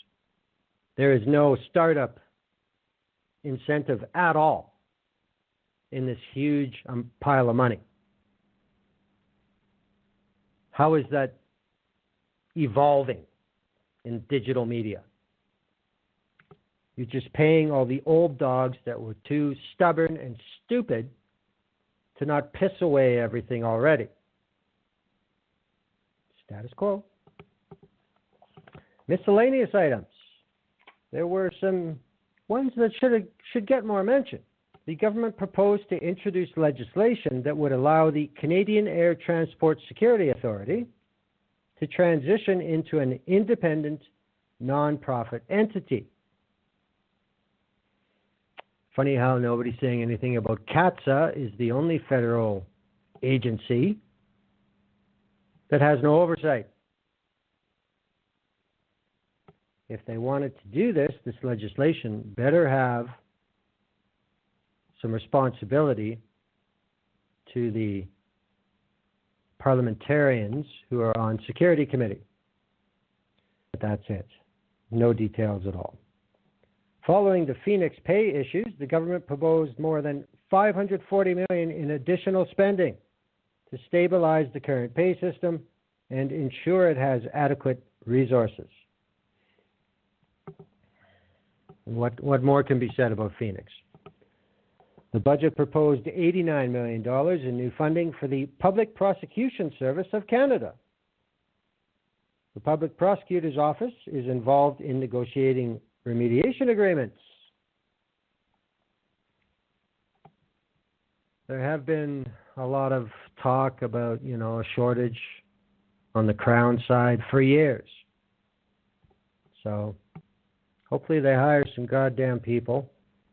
There is no startup incentive at all in this huge pile of money. How is that evolving in digital media? You're just paying all the old dogs that were too stubborn and stupid to not piss away everything already. Status quo. Miscellaneous items. There were some ones that should get more mention. The government proposed to introduce legislation that would allow the Canadian Air Transport Security Authority to transition into an independent, non-profit entity. Funny how nobody's saying anything about CATSA is the only federal agency that has no oversight. If they wanted to do this, this legislation better have some responsibility to the parliamentarians who are on security committee. But that's it. No details at all. Following the Phoenix pay issues, the government proposed more than $540 million in additional spending to stabilize the current pay system and ensure it has adequate resources. What more can be said about Phoenix? The budget proposed $89 million in new funding for the Public Prosecution Service of Canada. The Public Prosecutor's Office is involved in negotiating remediation agreements. There have been a lot of talk about, a shortage on the Crown side for years. So hopefully they hire some goddamn people,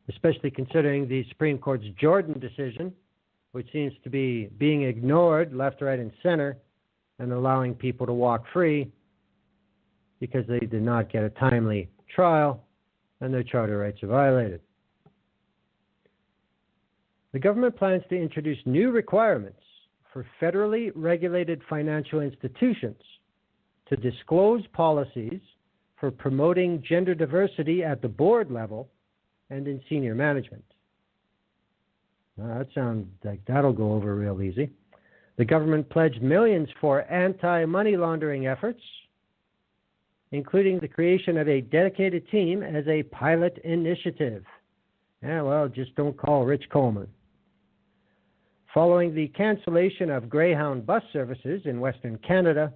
especially considering the Supreme Court's Jordan decision, which seems to be being ignored left, right, and center, and allowing people to walk free because they did not get a timely trial and their charter rights are violated. The government plans to introduce new requirements for federally regulated financial institutions to disclose policies for promoting gender diversity at the board level and in senior management. That sounds like that'll go over real easy. The government pledged millions for anti-money laundering efforts, including the creation of a dedicated team as a pilot initiative. Yeah, well, just don't call Rich Coleman. Following the cancellation of Greyhound bus services in Western Canada,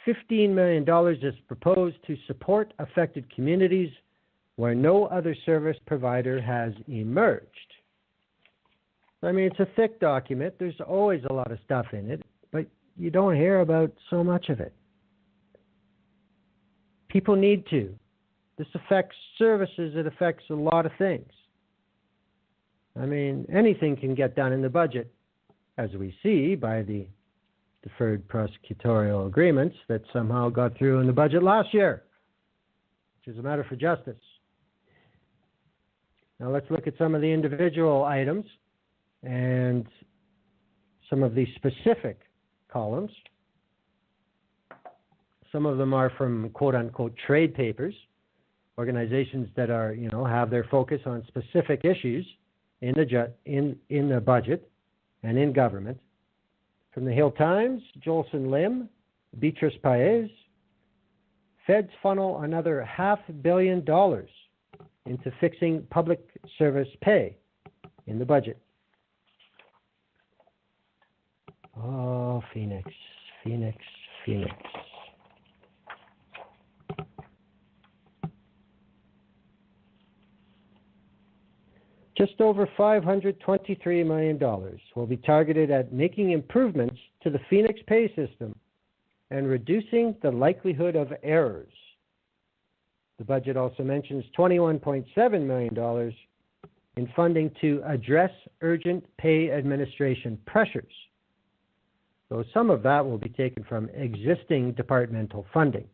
$15 million is proposed to support affected communities where no other service provider has emerged. I mean, it's a thick document. There's always a lot of stuff in it, but you don't hear about so much of it. People need to. This affects services. It affects a lot of things. I mean, anything can get done in the budget, as we see by the deferred prosecutorial agreements that somehow got through in the budget last year, which is a matter for justice. Now let's look at some of the individual items and some of the specific columns. Some of them are from quote-unquote trade papers, organizations that are, have their focus on specific issues in the budget and in government. From the Hill Times, Jolson Lim, Beatrice Paez, Feds funnel another $500 million into fixing public service pay in the budget. Oh, Phoenix, Phoenix, Phoenix. Just over $523 million will be targeted at making improvements to the Phoenix pay system and reducing the likelihood of errors. The budget also mentions $21.7 million in funding to address urgent pay administration pressures, though some of that will be taken from existing departmental funding.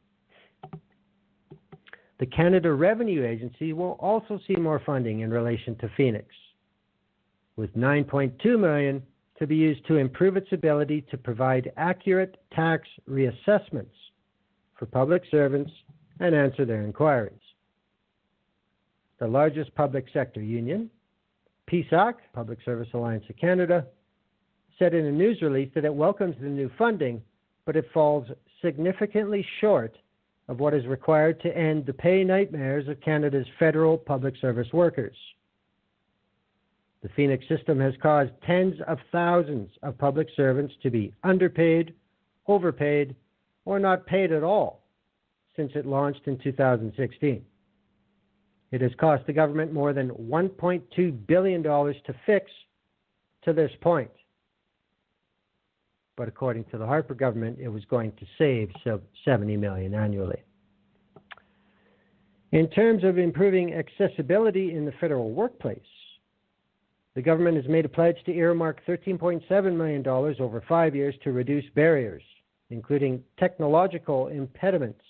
The Canada Revenue Agency will also see more funding in relation to Phoenix, with $9.2 million to be used to improve its ability to provide accurate tax reassessments for public servants and answer their inquiries. The largest public sector union, PSAC, Public Service Alliance of Canada, said in a news release that it welcomes the new funding, but it falls significantly short of what is required to end the pay nightmares of Canada's federal public service workers. The Phoenix system has caused tens of thousands of public servants to be underpaid, overpaid, or not paid at all since it launched in 2016. It has cost the government more than $1.2 billion to fix to this point. But according to the Harper government, it was going to save $70 million annually. In terms of improving accessibility in the federal workplace, the government has made a pledge to earmark $13.7 million over 5 years to reduce barriers, including technological impediments.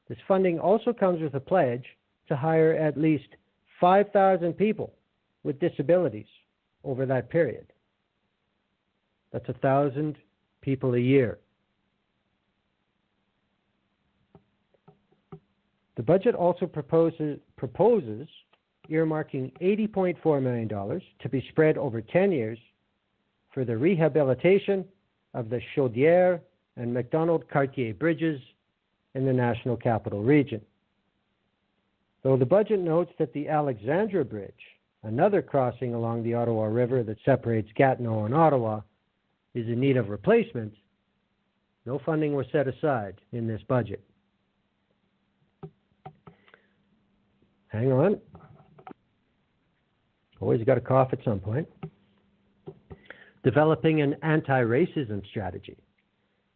This funding also comes with a pledge to hire at least 5,000 people with disabilities over that period. That's 1,000 people a year. The budget also proposes earmarking $80.4 million to be spread over 10 years for the rehabilitation of the Chaudière and Macdonald-Cartier bridges in the National Capital Region. Though the budget notes that the Alexandra Bridge, another crossing along the Ottawa River that separates Gatineau and Ottawa, is in need of replacement, no funding was set aside in this budget. Hang on. Always got to cough at some point. Developing an anti-racism strategy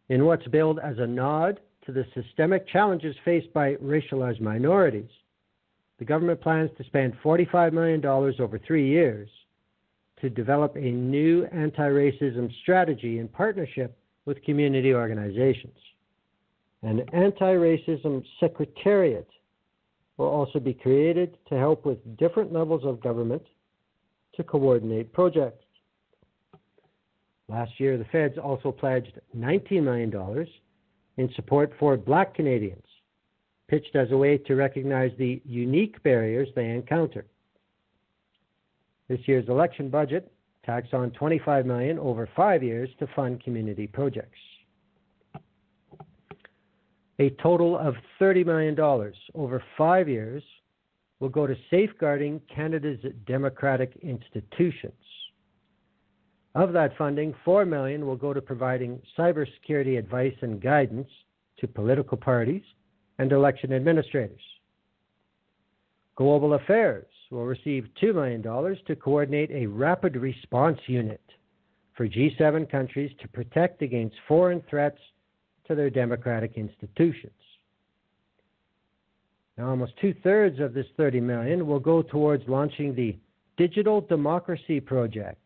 in what's billed as a nod to the systemic challenges faced by racialized minorities. The government plans to spend $45 million over 3 years to develop a new anti-racism strategy in partnership with community organizations. An anti-racism secretariat will also be created to help with different levels of government to coordinate projects. Last year, the feds also pledged $19 million in support for Black Canadians, pitched as a way to recognize the unique barriers they encounter. This year's election budget tacks on $25 million over 5 years to fund community projects. A total of $30 million over 5 years will go to safeguarding Canada's democratic institutions. Of that funding, $4 million will go to providing cybersecurity advice and guidance to political parties and election administrators. Global Affairs will receive $2 million to coordinate a rapid response unit for G7 countries to protect against foreign threats to their democratic institutions. Now, almost 2/3 of this $30 million will go towards launching the Digital Democracy Project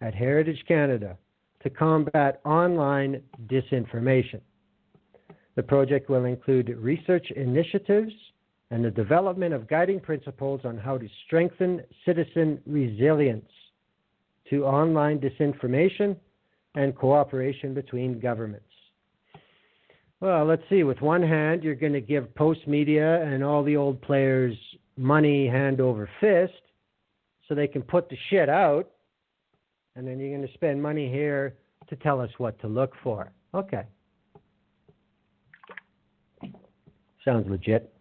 at Heritage Canada to combat online disinformation. The project will include research initiatives and the development of guiding principles on how to strengthen citizen resilience to online disinformation and cooperation between governments. Well, let's see. With one hand, you're going to give Post Media and all the old players money hand over fist so they can put the shit out, and then you're going to spend money here to tell us what to look for. Okay. Sounds legit.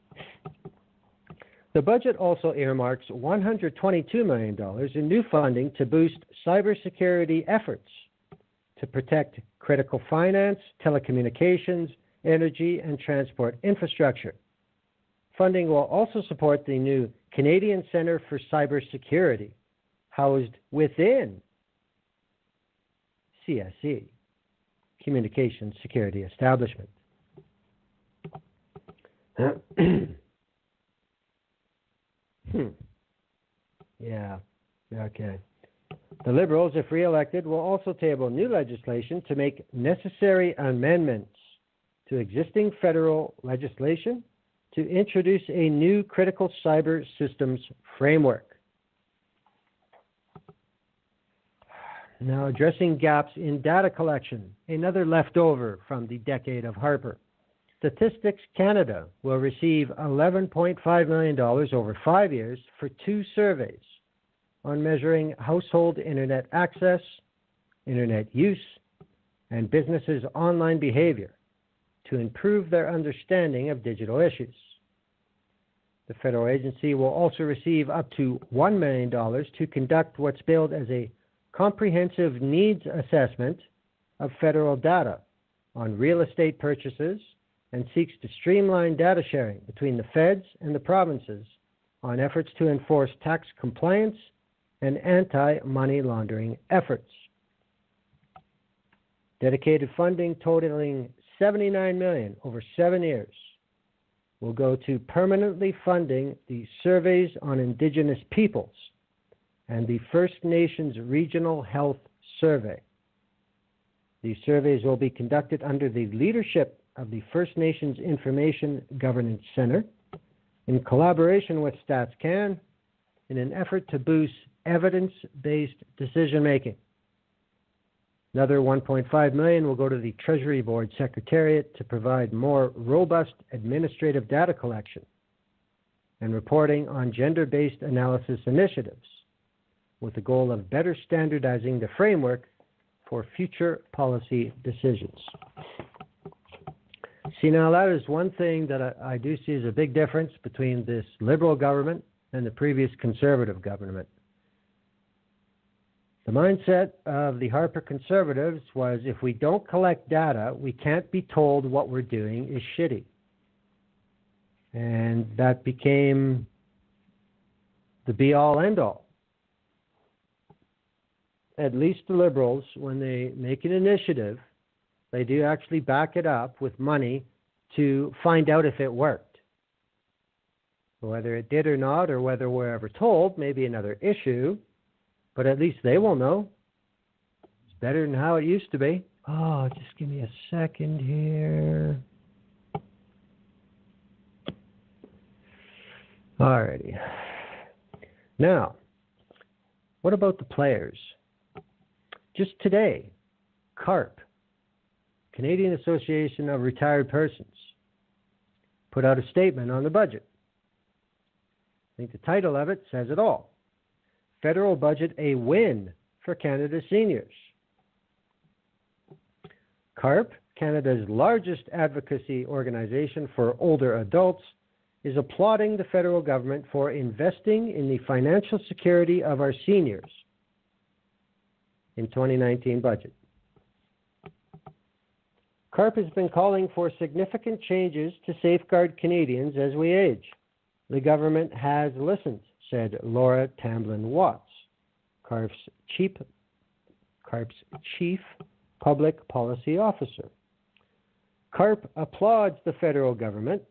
The budget also earmarks $122 million in new funding to boost cybersecurity efforts to protect critical finance, telecommunications, energy, and transport infrastructure. Funding will also support the new Canadian Centre for Cybersecurity, housed within CSE, Communications Security Establishment. Yeah, okay. The Liberals, if re-elected, will also table new legislation to make necessary amendments to existing federal legislation to introduce a new critical cyber systems framework. Now, addressing gaps in data collection, another leftover from the decade of Harper. Statistics Canada will receive $11.5 million over 5 years for 2 surveys on measuring household internet access, internet use, and businesses' online behavior to improve their understanding of digital issues. The federal agency will also receive up to $1 million to conduct what's billed as a comprehensive needs assessment of federal data on real estate purchases and seeks to streamline data sharing between the feds and the provinces on efforts to enforce tax compliance and anti-money laundering efforts. Dedicated funding totaling $79 million over 7 years will go to permanently funding the surveys on Indigenous peoples and the First Nations Regional Health Survey. These surveys will be conducted under the leadership of the First Nations Information Governance Center in collaboration with StatsCan in an effort to boost evidence-based decision-making. Another $1.5 million will go to the Treasury Board Secretariat to provide more robust administrative data collection and reporting on gender-based analysis initiatives with the goal of better standardizing the framework for future policy decisions. See, now that is one thing that I do see as a big difference between this Liberal government and the previous Conservative government. The mindset of the Harper Conservatives was if we don't collect data, we can't be told what we're doing is shitty. And that became the be-all, end-all. At least the Liberals, when they make an initiative, they do actually back it up with money to find out if it worked. Whether it did or not, or whether we're ever told, may be another issue. But at least they will know. It's better than how it used to be. Oh, just give me a second here. Alrighty. Now, what about the players? Just today, CARP, Canadian Association of Retired Persons, put out a statement on the budget. I think the title of it says it all. Federal budget a win for Canada's seniors. CARP, Canada's largest advocacy organization for older adults, is applauding the federal government for investing in the financial security of our seniors in 2019 budget. CARP has been calling for significant changes to safeguard Canadians as we age. The government has listened, said Laura Tamblin-Watts, CARP's Chief Public Policy Officer. CARP applauds the federal government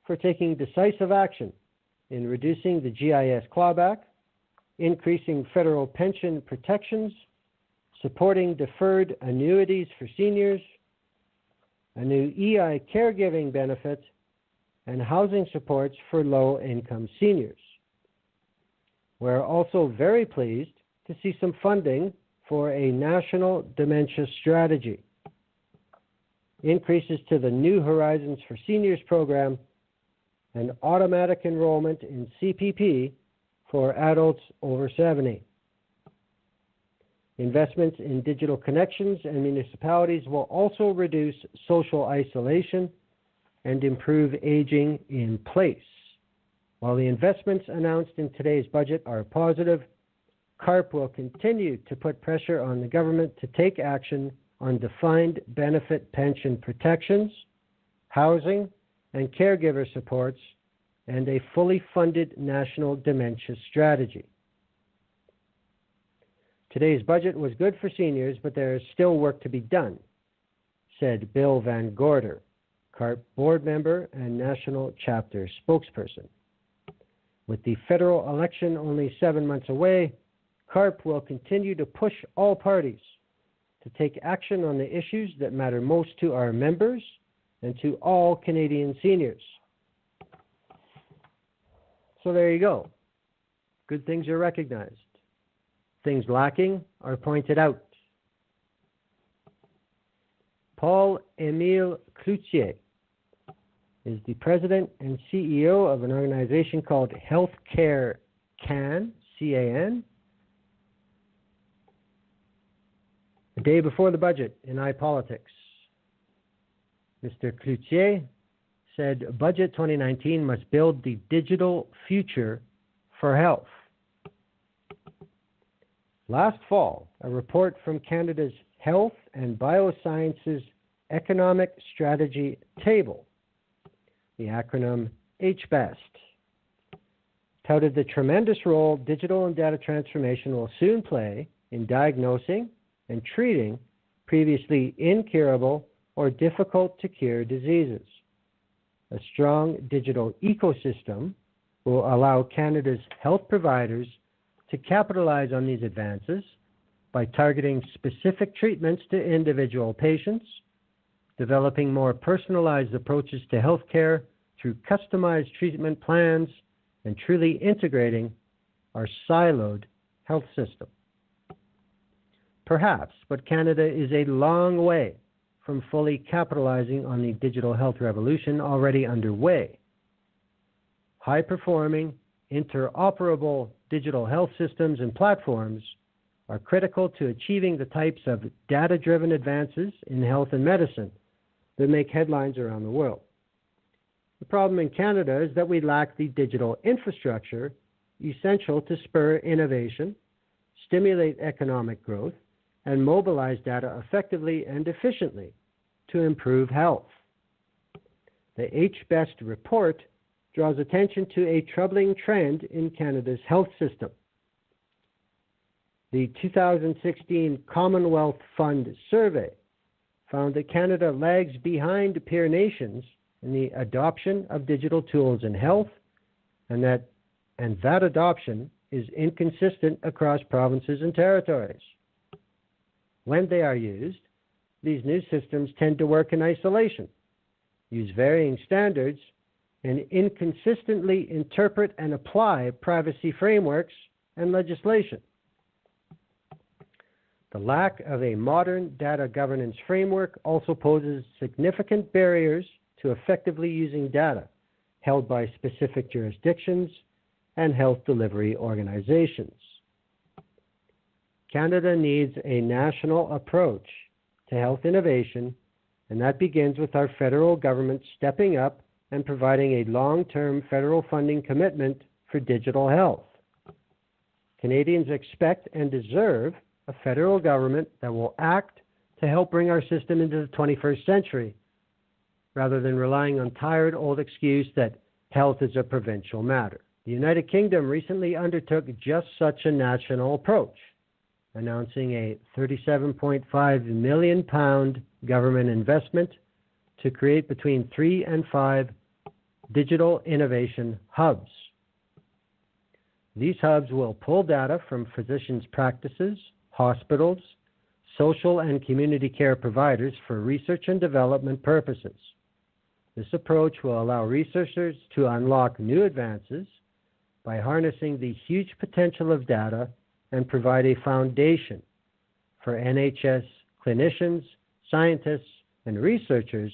for taking decisive action in reducing the GIS clawback, increasing federal pension protections, supporting deferred annuities for seniors, a new EI caregiving benefit, and housing supports for low-income seniors. We're also very pleased to see some funding for a national dementia strategy, increases to the New Horizons for Seniors program, and automatic enrollment in CPP for adults over 70. Investments in digital connections and municipalities will also reduce social isolation and improve aging in place. While the investments announced in today's budget are positive, CARP will continue to put pressure on the government to take action on defined benefit pension protections, housing, and caregiver supports and a fully funded national dementia strategy. Today's budget was good for seniors, but there is still work to be done, said Bill Van Gorder, CARP board member and national chapter spokesperson. With the federal election only 7 months away, CARP will continue to push all parties to take action on the issues that matter most to our members and to all Canadian seniors. So there you go. Good things are recognized. Things lacking are pointed out. Paul-Émile Cloutier is the president and CEO of an organization called Healthcare Can, C-A-N. The day before the budget in iPolitics, Mr. Cloutier said Budget 2019 must build the digital future for health. Last fall, a report from Canada's Health and Biosciences Economic Strategy Table, the acronym HBEST, touted the tremendous role digital and data transformation will soon play in diagnosing and treating previously incurable or difficult to cure diseases. A strong digital ecosystem will allow Canada's health providers to capitalize on these advances by targeting specific treatments to individual patients, developing more personalized approaches to healthcare through customized treatment plans, and truly integrating our siloed health system. Perhaps, but Canada is a long way from fully capitalizing on the digital health revolution already underway. High-performing, interoperable digital health systems and platforms are critical to achieving the types of data-driven advances in health and medicine that make headlines around the world. The problem in Canada is that we lack the digital infrastructure essential to spur innovation, stimulate economic growth, and mobilize data effectively and efficiently to improve health. The HBEST report draws attention to a troubling trend in Canada's health system. The 2016 Commonwealth Fund survey found that Canada lags behind peer nations in the adoption of digital tools in health, and that adoption is inconsistent across provinces and territories. When they are used, these new systems tend to work in isolation, use varying standards, and inconsistently interpret and apply privacy frameworks and legislation. The lack of a modern data governance framework also poses significant barriers to effectively using data held by specific jurisdictions and health delivery organizations. Canada needs a national approach to health innovation, and that begins with our federal government stepping up and providing a long-term federal funding commitment for digital health. Canadians expect and deserve a federal government that will act to help bring our system into the 21st century, rather than relying on tired old excuse that health is a provincial matter. The United Kingdom recently undertook just such a national approach, announcing a £37.5 million government investment to create between 3 and 5 digital innovation hubs. These hubs will pull data from physicians' practices, hospitals, social and community care providers for research and development purposes. This approach will allow researchers to unlock new advances by harnessing the huge potential of data and provide a foundation for NHS clinicians, scientists, and researchers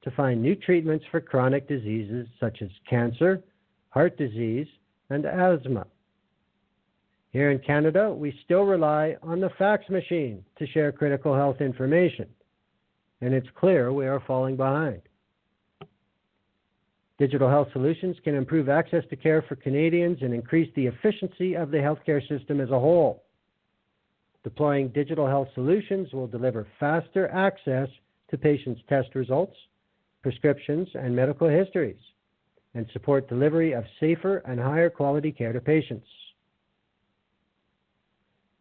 to find new treatments for chronic diseases such as cancer, heart disease, and asthma. Here in Canada, we still rely on the fax machine to share critical health information, and it's clear we are falling behind. Digital health solutions can improve access to care for Canadians and increase the efficiency of the healthcare system as a whole. Deploying digital health solutions will deliver faster access to patients' test results, prescriptions, and medical histories, and support delivery of safer and higher quality care to patients.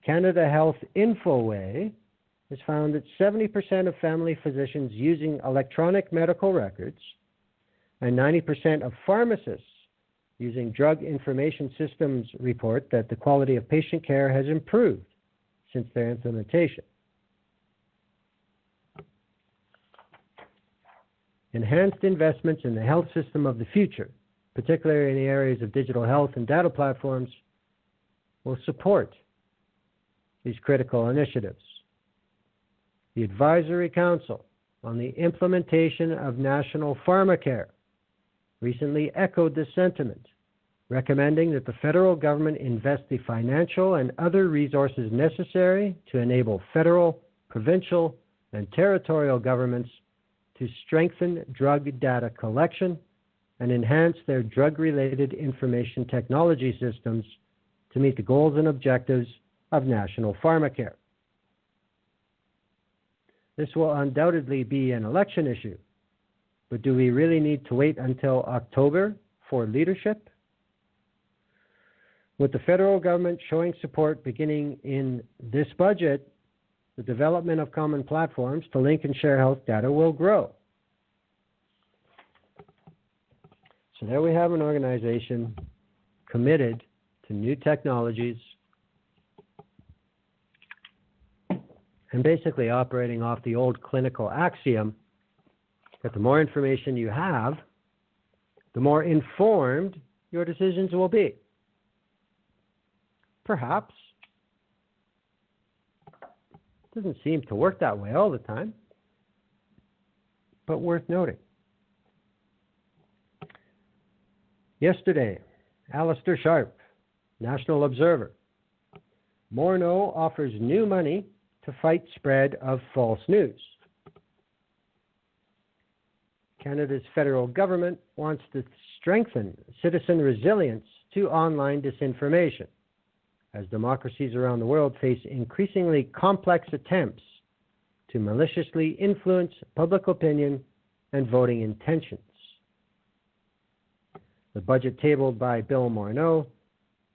Canada Health Infoway has found that 70% of family physicians using electronic medical records and 90% of pharmacists using drug information systems report that the quality of patient care has improved since their implementation. Enhanced investments in the health system of the future, particularly in the areas of digital health and data platforms, will support these critical initiatives. The Advisory Council on the Implementation of National Pharmacare recently echoed this sentiment, recommending that the federal government invest the financial and other resources necessary to enable federal, provincial, and territorial governments to strengthen drug data collection and enhance their drug-related information technology systems to meet the goals and objectives of national pharmacare. This will undoubtedly be an election issue, but do we really need to wait until October for leadership? With the federal government showing support beginning in this budget, the development of common platforms to link and share health data will grow. So there we have an organization committed to new technologies and basically operating off the old clinical axiom that the more information you have, the more informed your decisions will be. Perhaps. Doesn't seem to work that way all the time, but worth noting. Yesterday, Alistair Sharp, National Observer. Morneau offers new money to fight spread of false news. Canada's federal government wants to strengthen citizen resilience to online disinformation, as democracies around the world face increasingly complex attempts to maliciously influence public opinion and voting intentions. The budget tabled by Bill Morneau,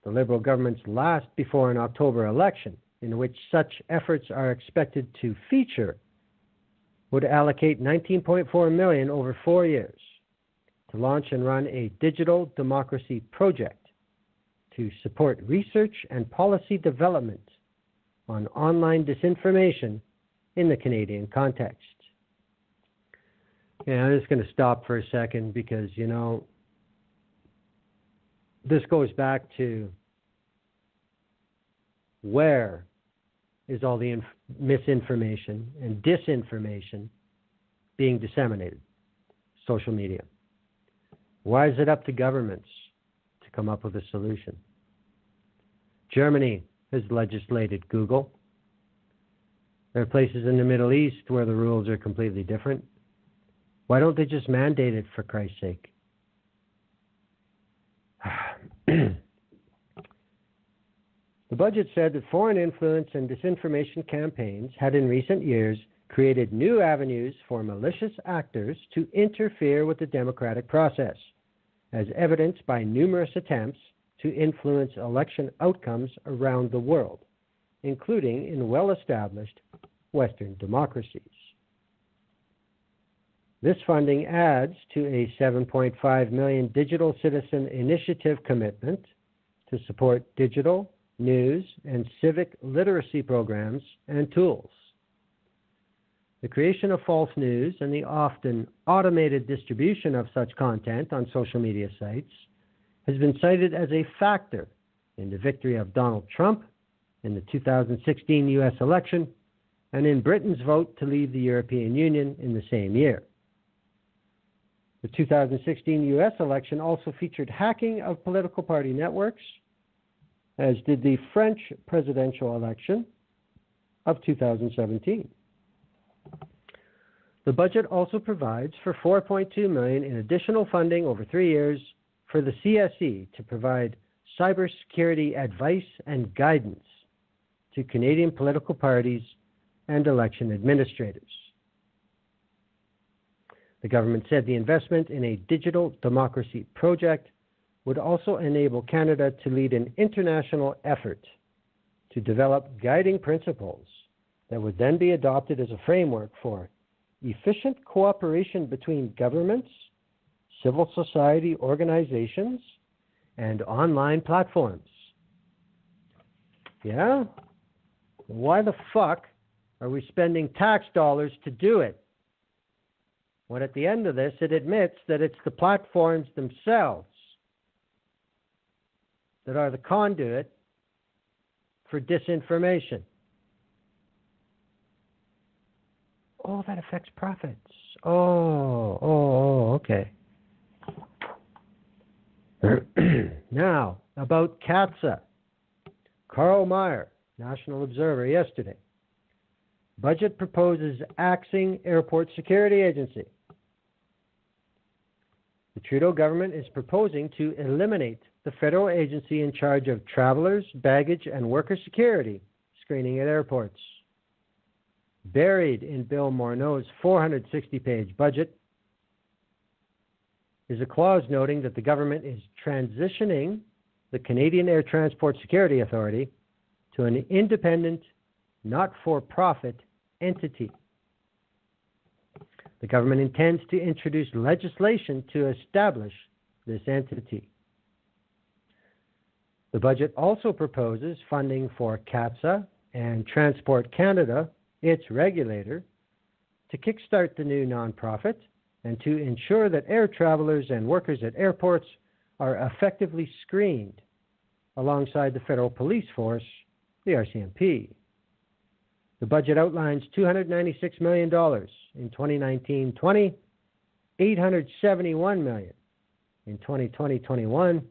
the Liberal government's last before an October election, in which such efforts are expected to feature, would allocate $19.4 million over 4 years to launch and run a digital democracy project to support research and policy development on online disinformation in the Canadian context. Yeah, I'm just going to stop for a second because, this goes back to where is all the misinformation and disinformation being disseminated? Social media. Why is it up to governments to come up with a solution? Germany has legislated Google. There are places in the Middle East where the rules are completely different. Why don't they just mandate it, for Christ's sake? The budget said that foreign influence and disinformation campaigns had in recent years created new avenues for malicious actors to interfere with the democratic process, as evidenced by numerous attempts to influence election outcomes around the world, including in well-established Western democracies. This funding adds to a $7.5 million Digital Citizen Initiative commitment to support digital, news, and civic literacy programs and tools. The creation of false news and the often automated distribution of such content on social media sites has been cited as a factor in the victory of Donald Trump in the 2016 U.S. election and in Britain's vote to leave the European Union in the same year. The 2016 U.S. election also featured hacking of political party networks, as did the French presidential election of 2017. The budget also provides for $4.2 million in additional funding over 3 years for the CSE to provide cybersecurity advice and guidance to Canadian political parties and election administrators. The government said the investment in a digital democracy project would also enable Canada to lead an international effort to develop guiding principles that would then be adopted as a framework for efficient cooperation between governments, civil society organizations, and online platforms. Yeah? Why the fuck are we spending tax dollars to do it? When at the end of this, it admits that it's the platforms themselves that are the conduit for disinformation. Oh, that affects profits. Okay. Now, about CATSA. Carl Meyer, National Observer, yesterday. Budget proposes axing Airport Security Agency. The Trudeau government is proposing to eliminate the federal agency in charge of travelers, baggage, and worker security screening at airports. Buried in Bill Morneau's 460-page budget is a clause noting that the government is transitioning the Canadian Air Transport Security Authority to an independent, not-for-profit entity. The government intends to introduce legislation to establish this entity. The budget also proposes funding for CATSA and Transport Canada, its regulator, to kickstart the new nonprofit and to ensure that air travelers and workers at airports are effectively screened alongside the federal police force, the RCMP. The budget outlines $296 million in 2019-20, $871 million in 2020-21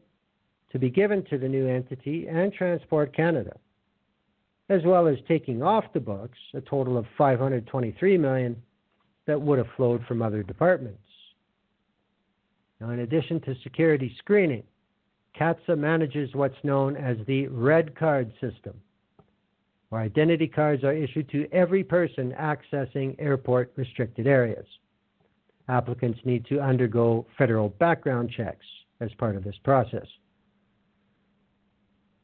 to be given to the new entity and Transport Canada, as well as taking off the books a total of $523 million that would have flowed from other departments. Now, in addition to security screening, CATSA manages what's known as the red card system, where identity cards are issued to every person accessing airport restricted areas. Applicants need to undergo federal background checks as part of this process.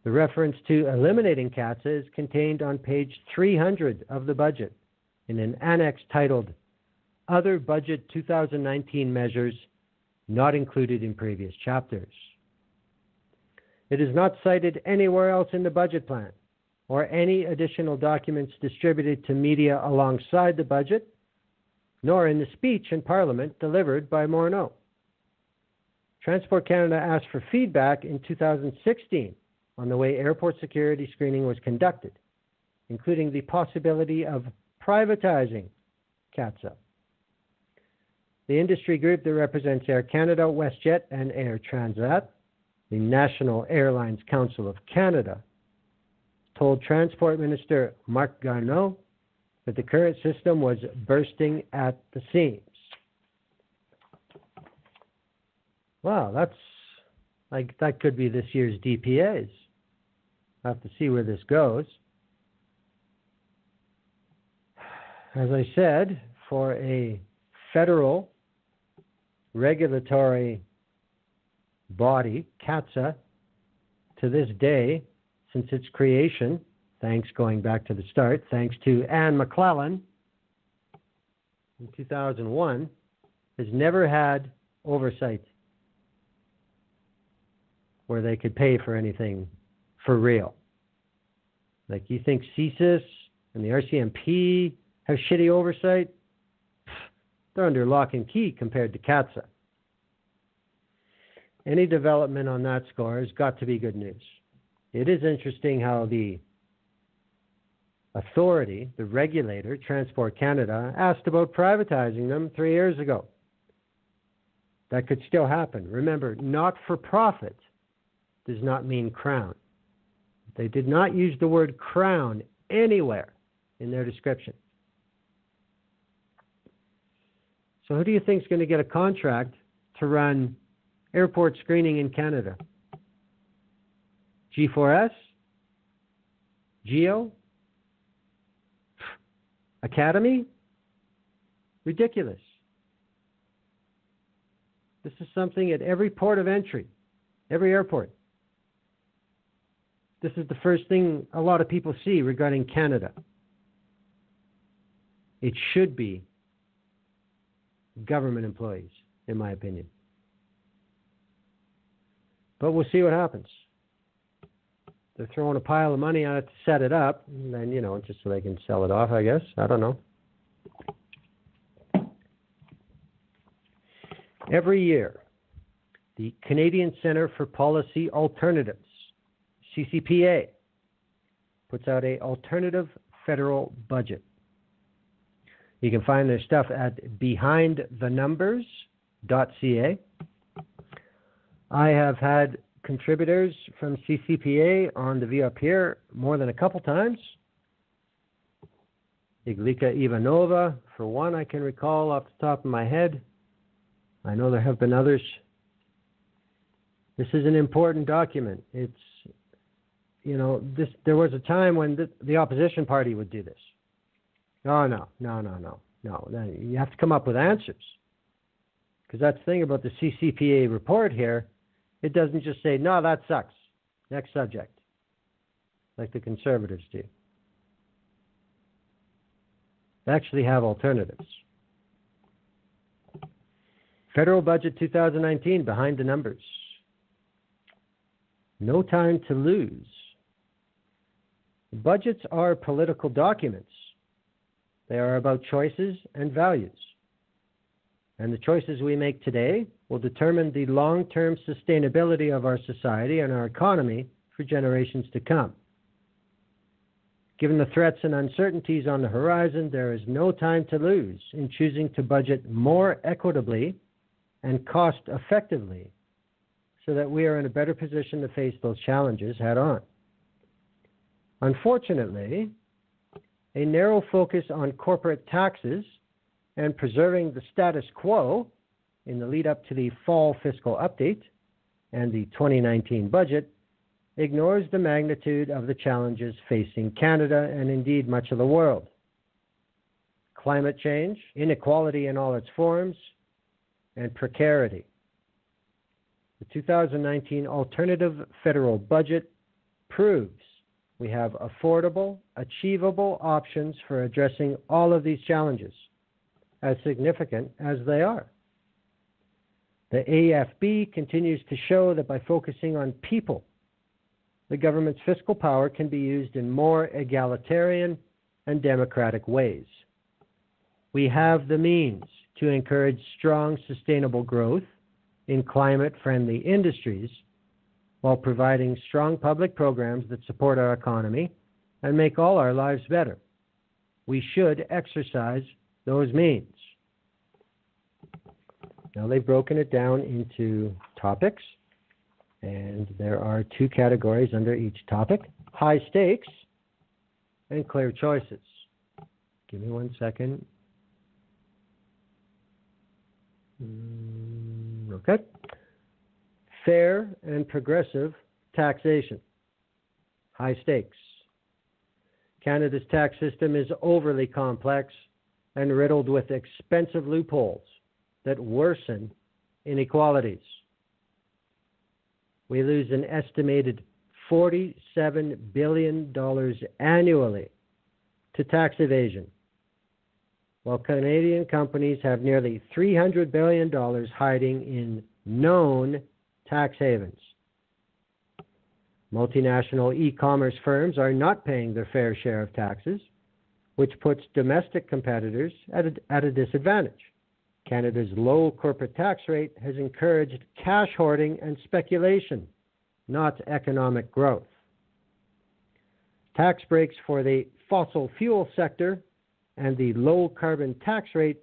The reference to eliminating CATSA is contained on page 300 of the budget in an annex titled Other Budget 2019 Measures Not Included in Previous Chapters. It is not cited anywhere else in the budget plan or any additional documents distributed to media alongside the budget, nor in the speech in Parliament delivered by Morneau. Transport Canada asked for feedback in 2016 on the way airport security screening was conducted, including the possibility of privatizing CATSA. The industry group that represents Air Canada, WestJet, and Air Transat, the National Airlines Council of Canada, told Transport Minister Marc Garneau that the current system was bursting at the seams. Wow, that could be this year's DPAs. I'll have to see where this goes. As I said, for a federal regulatory body, CATSA, to this day, since its creation, thanks going back to the start, thanks to Anne McClellan in 2001, has never had oversight where they could pay for anything for real. Like, you think CSIS and the RCMP have shitty oversight? They're under lock and key compared to CATSA. Any development on that score has got to be good news. It is interesting how the authority, the regulator, Transport Canada, asked about privatizing them 3 years ago. That could still happen. Remember, not-for-profit does not mean crown. They did not use the word crown anywhere in their description. So who do you think is going to get a contract to run airport screening in Canada? G4S? GEO? Academy? Ridiculous. This is something at every port of entry, every airport. This is the first thing a lot of people see regarding Canada. It should be government employees, in my opinion. But we'll see what happens. They're throwing a pile of money on it to set it up, and then, just so they can sell it off, I guess. I don't know. Every year, the Canadian Centre for Policy Alternatives, CCPA, puts out an alternative federal budget. You can find their stuff at behindthenumbers.ca. I have had contributors from CCPA on the view up here more than a couple times. Iglika Ivanova, for one, I can recall off the top of my head. I know there have been others. This is an important document. It's, there was a time when the opposition party would do this. Oh, no. You have to come up with answers. Because that's the thing about the CCPA report here. It doesn't just say, no, that sucks. Next subject. Like the Conservatives do. They actually have alternatives. Federal Budget 2019, behind the numbers. No time to lose. Budgets are political documents. They are about choices and values. And the choices we make today will determine the long-term sustainability of our society and our economy for generations to come. Given the threats and uncertainties on the horizon, there is no time to lose in choosing to budget more equitably and cost-effectively so that we are in a better position to face those challenges head-on. Unfortunately, a narrow focus on corporate taxes and preserving the status quo in the lead-up to the fall fiscal update and the 2019 budget ignores the magnitude of the challenges facing Canada and indeed much of the world. Climate change, inequality in all its forms, and precarity. The 2019 alternative federal budget proves we have affordable, achievable options for addressing all of these challenges, as significant as they are. The AFB continues to show that by focusing on people, the government's fiscal power can be used in more egalitarian and democratic ways. We have the means to encourage strong, sustainable growth in climate-friendly industries while providing strong public programs that support our economy and make all our lives better. We should exercise those means. Now they've broken it down into topics, and there are two categories under each topic: high stakes and clear choices. Give me 1 second. Okay. Fair and progressive taxation. High stakes. Canada's tax system is overly complex and riddled with expensive loopholes that worsen inequalities. We lose an estimated $47 billion annually to tax evasion, while Canadian companies have nearly $300 billion hiding in known tax havens. Multinational e-commerce firms are not paying their fair share of taxes, which puts domestic competitors at a disadvantage. Canada's low corporate tax rate has encouraged cash hoarding and speculation, not economic growth. Tax breaks for the fossil fuel sector and the low carbon tax rate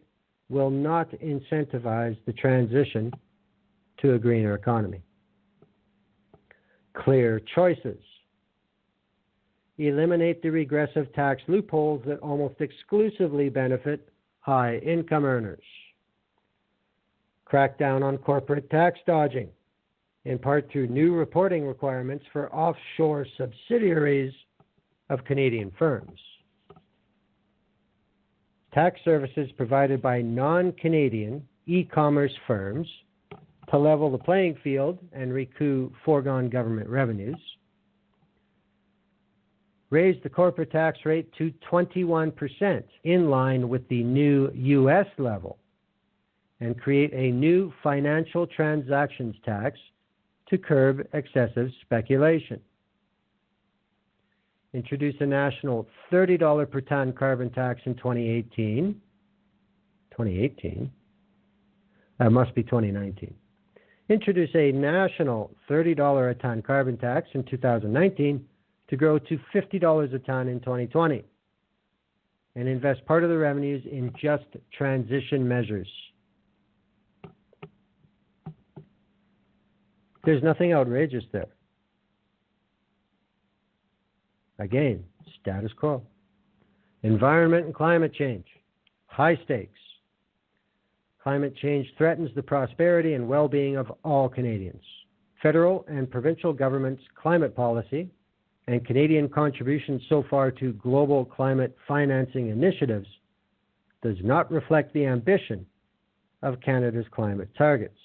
will not incentivize the transition to a greener economy. Clear choices. Eliminate the regressive tax loopholes that almost exclusively benefit high income earners. Crack down on corporate tax dodging, in part through new reporting requirements for offshore subsidiaries of Canadian firms. Tax services provided by non-Canadian e-commerce firms to level the playing field and recoup foregone government revenues. Raise the corporate tax rate to 21%, in line with the new U.S. level, and create a new financial transactions tax to curb excessive speculation. Introduce a national $30 per ton carbon tax in 2018. 2018? That must be 2019. Introduce a national $30 a ton carbon tax in 2019 to grow to $50 a ton in 2020. And invest part of the revenues in just transition measures. There's nothing outrageous there. Again, status quo. Environment and climate change. High stakes. Climate change threatens the prosperity and well-being of all Canadians. Federal and provincial governments' climate policy and Canadian contributions so far to global climate financing initiatives does not reflect the ambition of Canada's climate targets.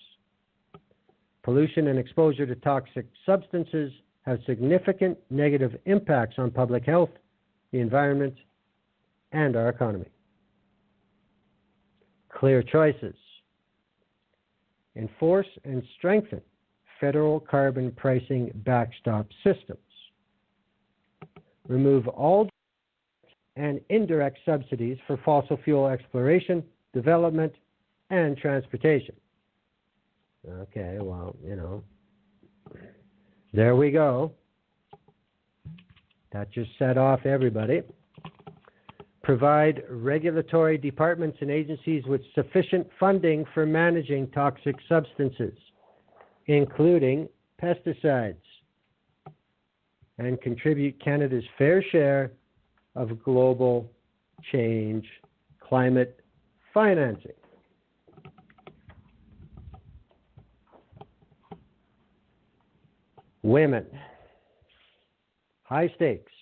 Pollution and exposure to toxic substances have significant negative impacts on public health, the environment, and our economy. Clear choices. Enforce and strengthen federal carbon pricing backstop systems. Remove all and indirect subsidies for fossil fuel exploration, development, and transportation. Okay, well, there we go. That just set off everybody. Provide regulatory departments and agencies with sufficient funding for managing toxic substances, including pesticides, and contribute Canada's fair share of global change climate financing. Women. High stakes.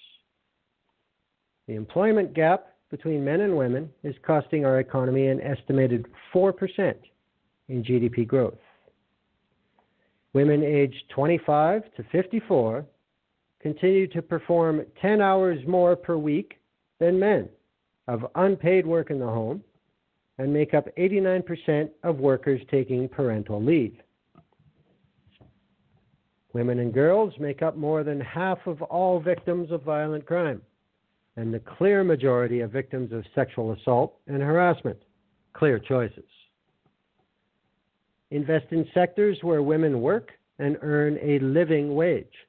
The employment gap between men and women is costing our economy an estimated 4% in GDP growth. Women aged 25 to 54 continue to perform 10 hours more per week than men of unpaid work in the home and make up 89% of workers taking parental leave. Women and girls make up more than half of all victims of violent crime and the clear majority of victims of sexual assault and harassment. Clear choices. Invest in sectors where women work and earn a living wage.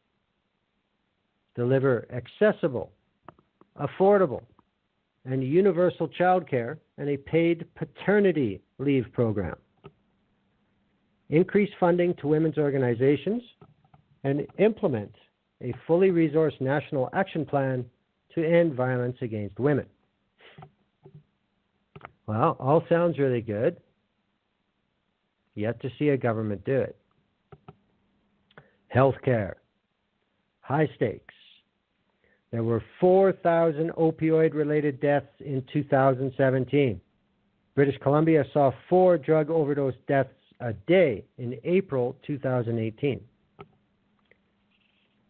Deliver accessible, affordable, and universal childcare and a paid paternity leave program. Increase funding to women's organizations and implement a fully resourced national action plan to end violence against women. Well, all sounds really good. Yet to see a government do it. Healthcare. High stakes. There were 4,000 opioid-related deaths in 2017. British Columbia saw 4 drug overdose deaths a day in April 2018.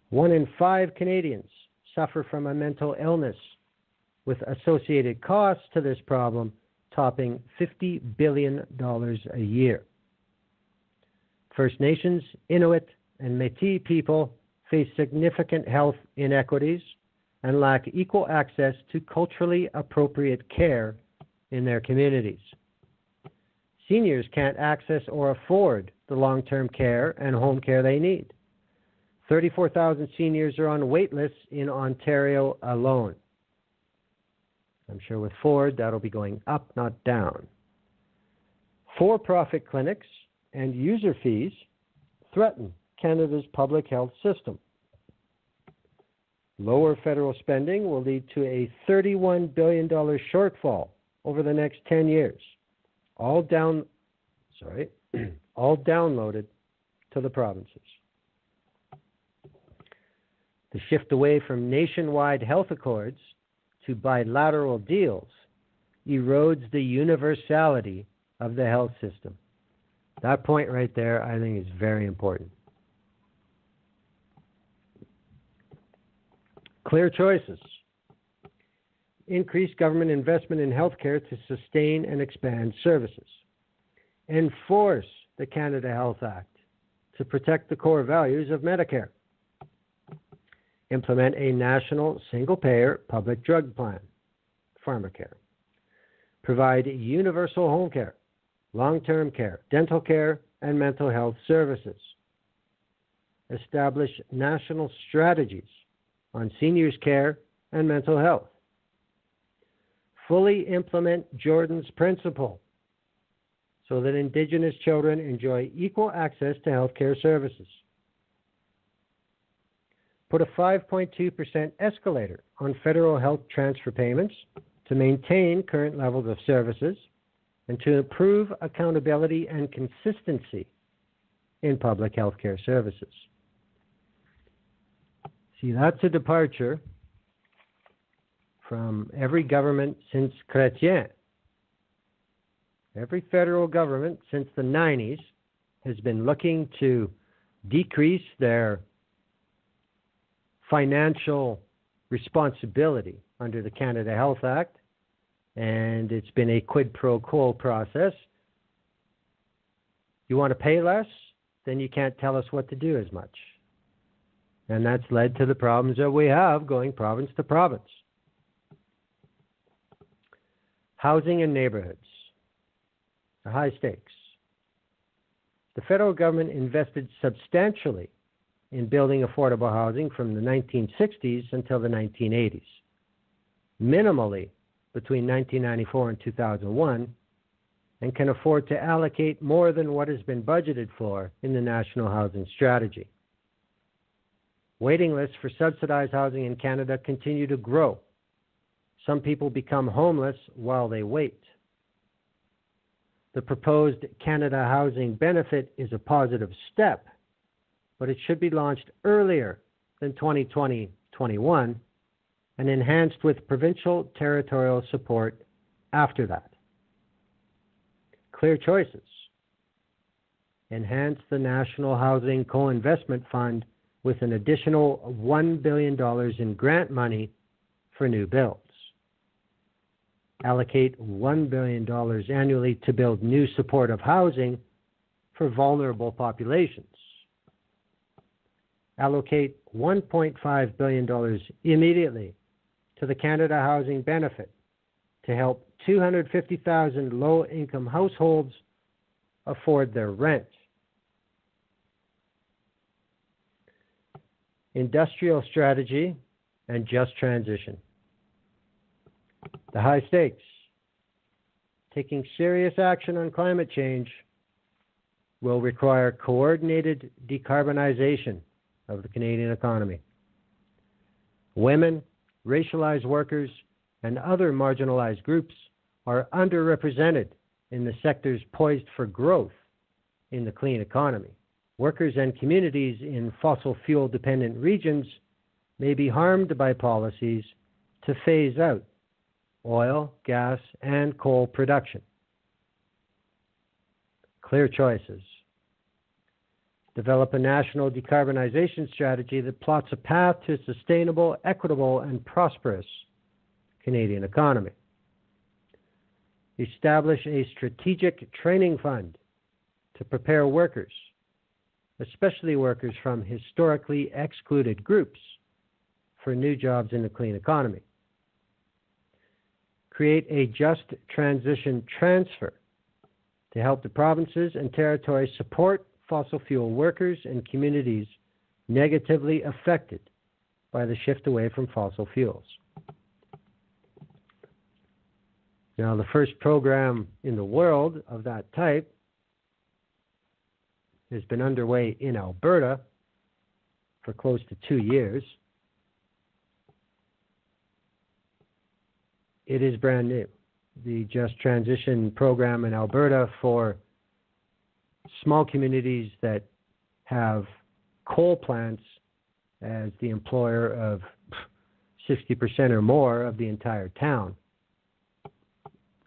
1 in 5 Canadians suffer from a mental illness, with associated costs to this problem topping $50 billion a year. First Nations, Inuit, and Métis people face significant health inequities and lack equal access to culturally appropriate care in their communities. Seniors can't access or afford the long-term care and home care they need. 34,000 seniors are on wait lists in Ontario alone. I'm sure with Ford, that'll be going up, not down. For-profit clinics and user fees threaten Canada's public health system. Lower federal spending will lead to a $31 billion shortfall over the next 10 years, all downloaded to the provinces. The shift away from nationwide health accords to bilateral deals erodes the universality of the health system That point right there, I think, is very important. Clear choices. Increase government investment in healthcare to sustain and expand services. Enforce the Canada Health Act to protect the core values of Medicare. Implement a national single-payer public drug plan, pharmacare. Provide universal home care, long-term care, dental care, and mental health services. Establish national strategies on seniors' care and mental health. Fully implement Jordan's Principle so that Indigenous children enjoy equal access to healthcare services. Put a 5.2% escalator on federal health transfer payments to maintain current levels of services and to improve accountability and consistency in public healthcare services. See, that's a departure from every government since Chrétien. Every federal government since the 90s has been looking to decrease their financial responsibility under the Canada Health Act, and it's been a quid pro quo process. You want to pay less? Then you can't tell us what to do as much. And that's led to the problems that we have going province to province. Housing and neighborhoods are high stakes. The federal government invested substantially in building affordable housing from the 1960s until the 1980s, minimally between 1994 and 2001, and can afford to allocate more than what has been budgeted for in the National Housing Strategy. Waiting lists for subsidized housing in Canada continue to grow. Some people become homeless while they wait. The proposed Canada Housing Benefit is a positive step, but it should be launched earlier than 2020-21 and enhanced with provincial territorial support after that. Clear choices. Enhance the National Housing Co-Investment Fund with an additional $1 billion in grant money for new builds. Allocate $1 billion annually to build new supportive housing for vulnerable populations. Allocate $1.5 billion immediately to the Canada Housing Benefit to help 250,000 low-income households afford their rent. Industrial strategy and just transition. The high stakes. Taking serious action on climate change will require coordinated decarbonization of the Canadian economy. Women, racialized workers, and other marginalized groups are underrepresented in the sectors poised for growth in the clean economy. Workers and communities in fossil fuel dependent regions may be harmed by policies to phase out oil, gas, and coal production. Clear choices. Develop a national decarbonization strategy that plots a path to a sustainable, equitable, and prosperous Canadian economy. Establish a strategic training fund to prepare workers, especially workers from historically excluded groups, for new jobs in the clean economy. Create a just transition transfer to help the provinces and territories support fossil fuel workers and communities negatively affected by the shift away from fossil fuels. Now, the first program in the world of that type has been underway in Alberta for close to 2 years. It is brand new. The Just Transition program in Alberta for small communities that have coal plants as the employer of 60% or more of the entire town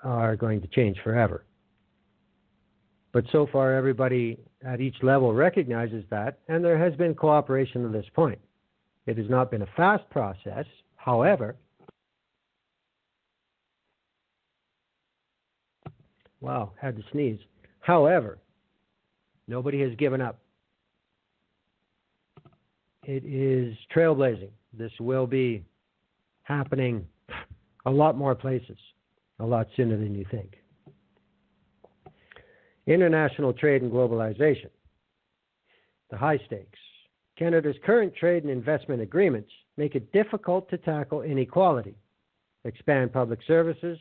are going to change forever. But so far, everybody at each level recognizes that, and there has been cooperation to this point. It has not been a fast process. However, wow, had to sneeze. However, nobody has given up. It is trailblazing. This will be happening a lot more places, a lot sooner than you think. International trade and globalization. The high stakes. Canada's current trade and investment agreements make it difficult to tackle inequality, expand public services,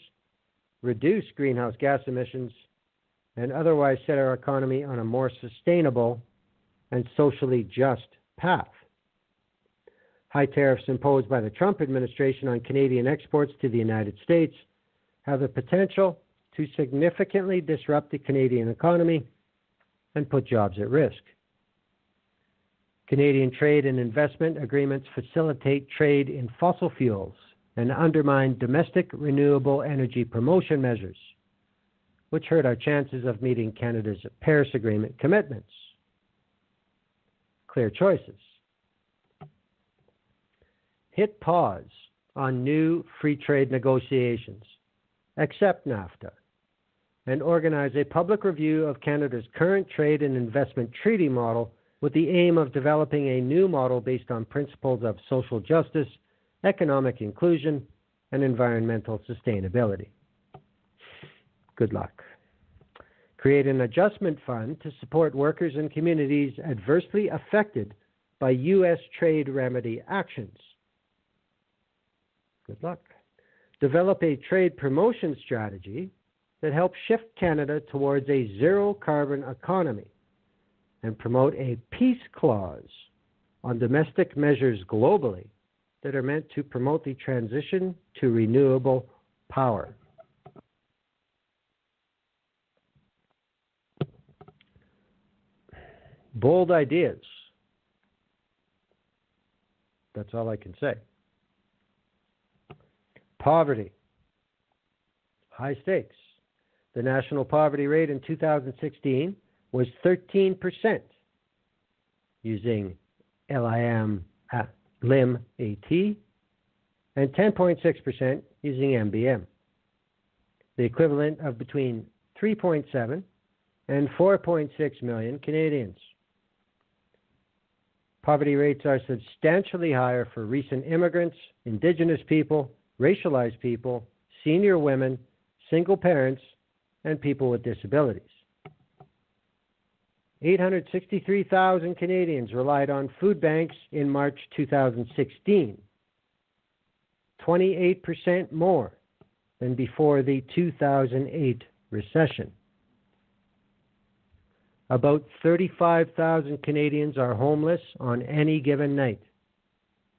reduce greenhouse gas emissions, and otherwise set our economy on a more sustainable and socially just path. High tariffs imposed by the Trump administration on Canadian exports to the United States have the potential to significantly disrupt the Canadian economy and put jobs at risk. Canadian trade and investment agreements facilitate trade in fossil fuels and undermine domestic renewable energy promotion measures, which hurt our chances of meeting Canada's Paris Agreement commitments. Clear choices. Hit pause on new free trade negotiations, accept NAFTA, and organize a public review of Canada's current trade and investment treaty model with the aim of developing a new model based on principles of social justice, economic inclusion, and environmental sustainability. Good luck. Create an adjustment fund to support workers and communities adversely affected by U.S. trade remedy actions. Good luck. Develop a trade promotion strategy that helps shift Canada towards a zero-carbon economy and promote a peace clause on domestic measures globally that are meant to promote the transition to renewable power. Bold ideas. That's all I can say. Poverty. High stakes. The national poverty rate in 2016 was 13% using LIM AT and 10.6% using MBM. The equivalent of between 3.7 and 4.6 million Canadians. Poverty rates are substantially higher for recent immigrants, Indigenous people, racialized people, senior women, single parents, and people with disabilities. 863,000 Canadians relied on food banks in March 2016, 28% more than before the 2008 recession. About 35,000 Canadians are homeless on any given night,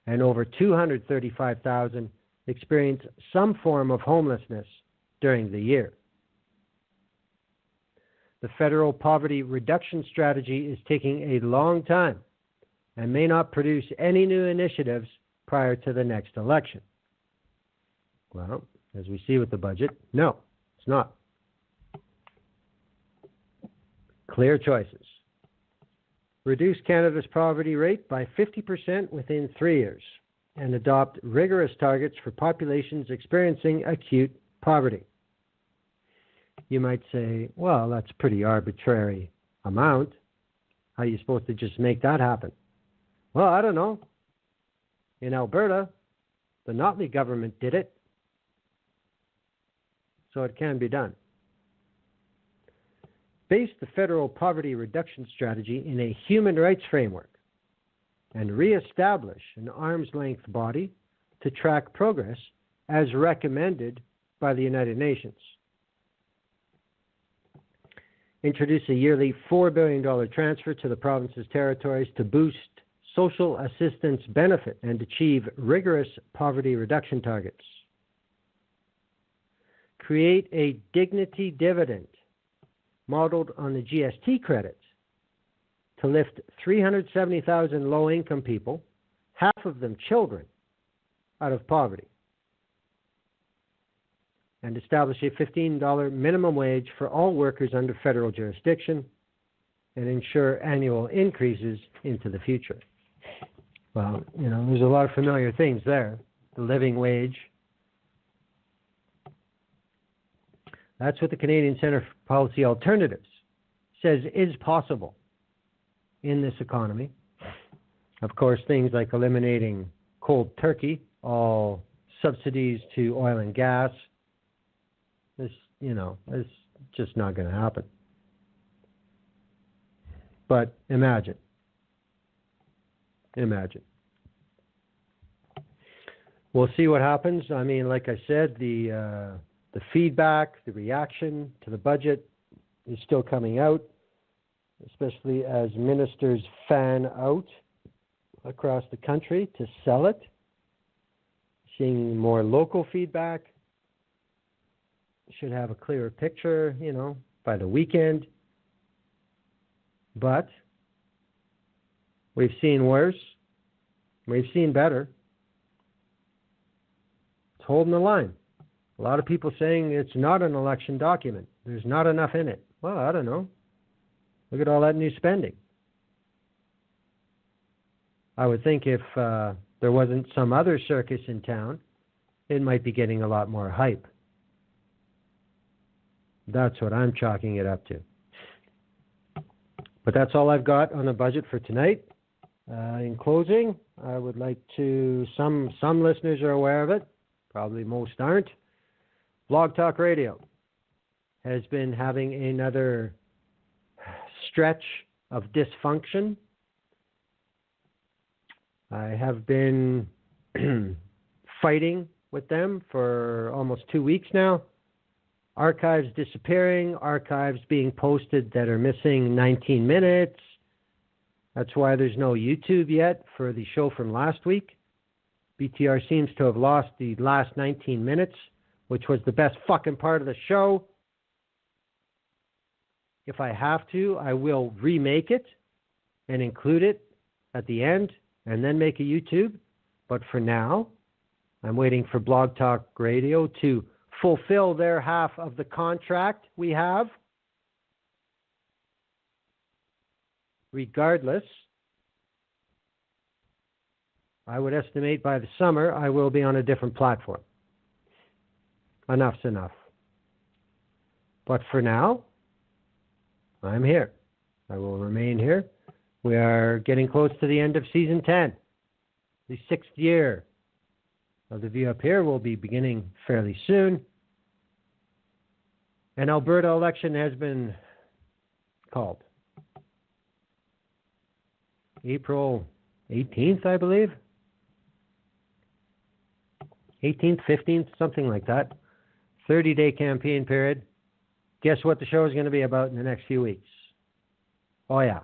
and over 235,000 experience some form of homelessness during the year. The federal poverty reduction strategy is taking a long time and may not produce any new initiatives prior to the next election. Well, as we see with the budget, no, it's not. Clear choices. Reduce Canada's poverty rate by 50% within 3 years and adopt rigorous targets for populations experiencing acute poverty. You might say, well, that's a pretty arbitrary amount. How are you supposed to just make that happen? Well, I don't know. In Alberta, the Notley government did it. So it can be done. Base the federal poverty reduction strategy in a human rights framework and reestablish an arm's-length body to track progress as recommended by the United Nations. Introduce a yearly $4 billion transfer to the province's territories to boost social assistance benefit and achieve rigorous poverty reduction targets. Create a dignity dividend modeled on the GST credit to lift 370,000 low-income people, half of them children, out of poverty. and establish a $15 minimum wage for all workers under federal jurisdiction and ensure annual increases into the future. Well, there's a lot of familiar things there. The living wage. That's what the Canadian Centre for Policy Alternatives says is possible in this economy. Of course, things like eliminating cold turkey, all subsidies to oil and gas, this just not going to happen. But imagine. We'll see what happens. I mean, like I said, the feedback, the reaction to the budget is still coming out, especially as ministers fan out across the country to sell it. Seeing more local feedback. Should have a clearer picture, by the weekend. But we've seen worse. We've seen better. It's holding the line. A lot of people saying it's not an election document. There's not enough in it. Well, I don't know. Look at all that new spending. I would think if there wasn't some other circus in town, it might be getting a lot more hype. That's what I'm chalking it up to. But that's all I've got on the budget for tonight. In closing, I would like to, some listeners are aware of it, probably most aren't. Blog Talk Radio has been having another stretch of dysfunction. I have been fighting with them for almost 2 weeks now. Archives disappearing, archives being posted that are missing 19 minutes. That's why there's no YouTube yet for the show from last week. BTR seems to have lost the last 19 minutes, which was the best fucking part of the show. If I have to, I will remake it and include it at the end and then make a YouTube. But for now, I'm waiting for Blog Talk Radio to fulfill their half of the contract we have. Regardless, I would estimate by the summer I will be on a different platform. Enough's enough. But for now, I'm here. I will remain here. We are getting close to the end of Season 10. The 6th year of The View Up Here will be beginning fairly soon. An Alberta election has been called. April 18th, I believe. 18th, 15th, something like that. 30-day campaign period. Guess what the show is going to be about in the next few weeks? Oh, yeah.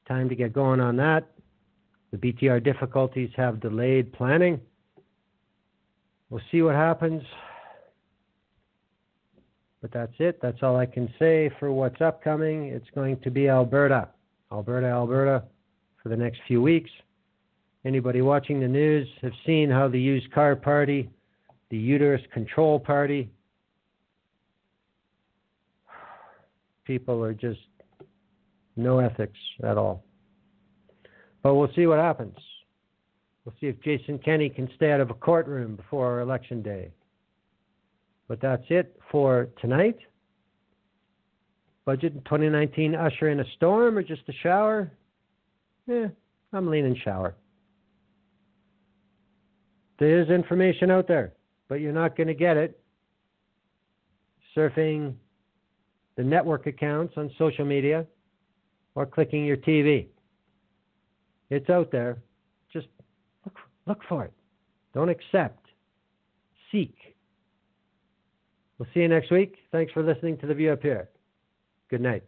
Time to get going on that. The BTR difficulties have delayed planning. We'll see what happens. But that's it. That's all I can say for what's upcoming. It's going to be Alberta. Alberta for the next few weeks. Anybody watching the news have seen how the used car party, the uterus control party, people are just no ethics at all. But we'll see what happens. We'll see if Jason Kenney can stay out of a courtroom before Election Day. But that's it for tonight. Budget in 2019, usher in a storm or just a shower? I'm leaning shower. There is information out there, but you're not going to get it surfing the network accounts on social media or clicking your TV. It's out there. Just look for it. Don't accept. Seek. We'll see you next week. Thanks for listening to The View Up Here. Good night.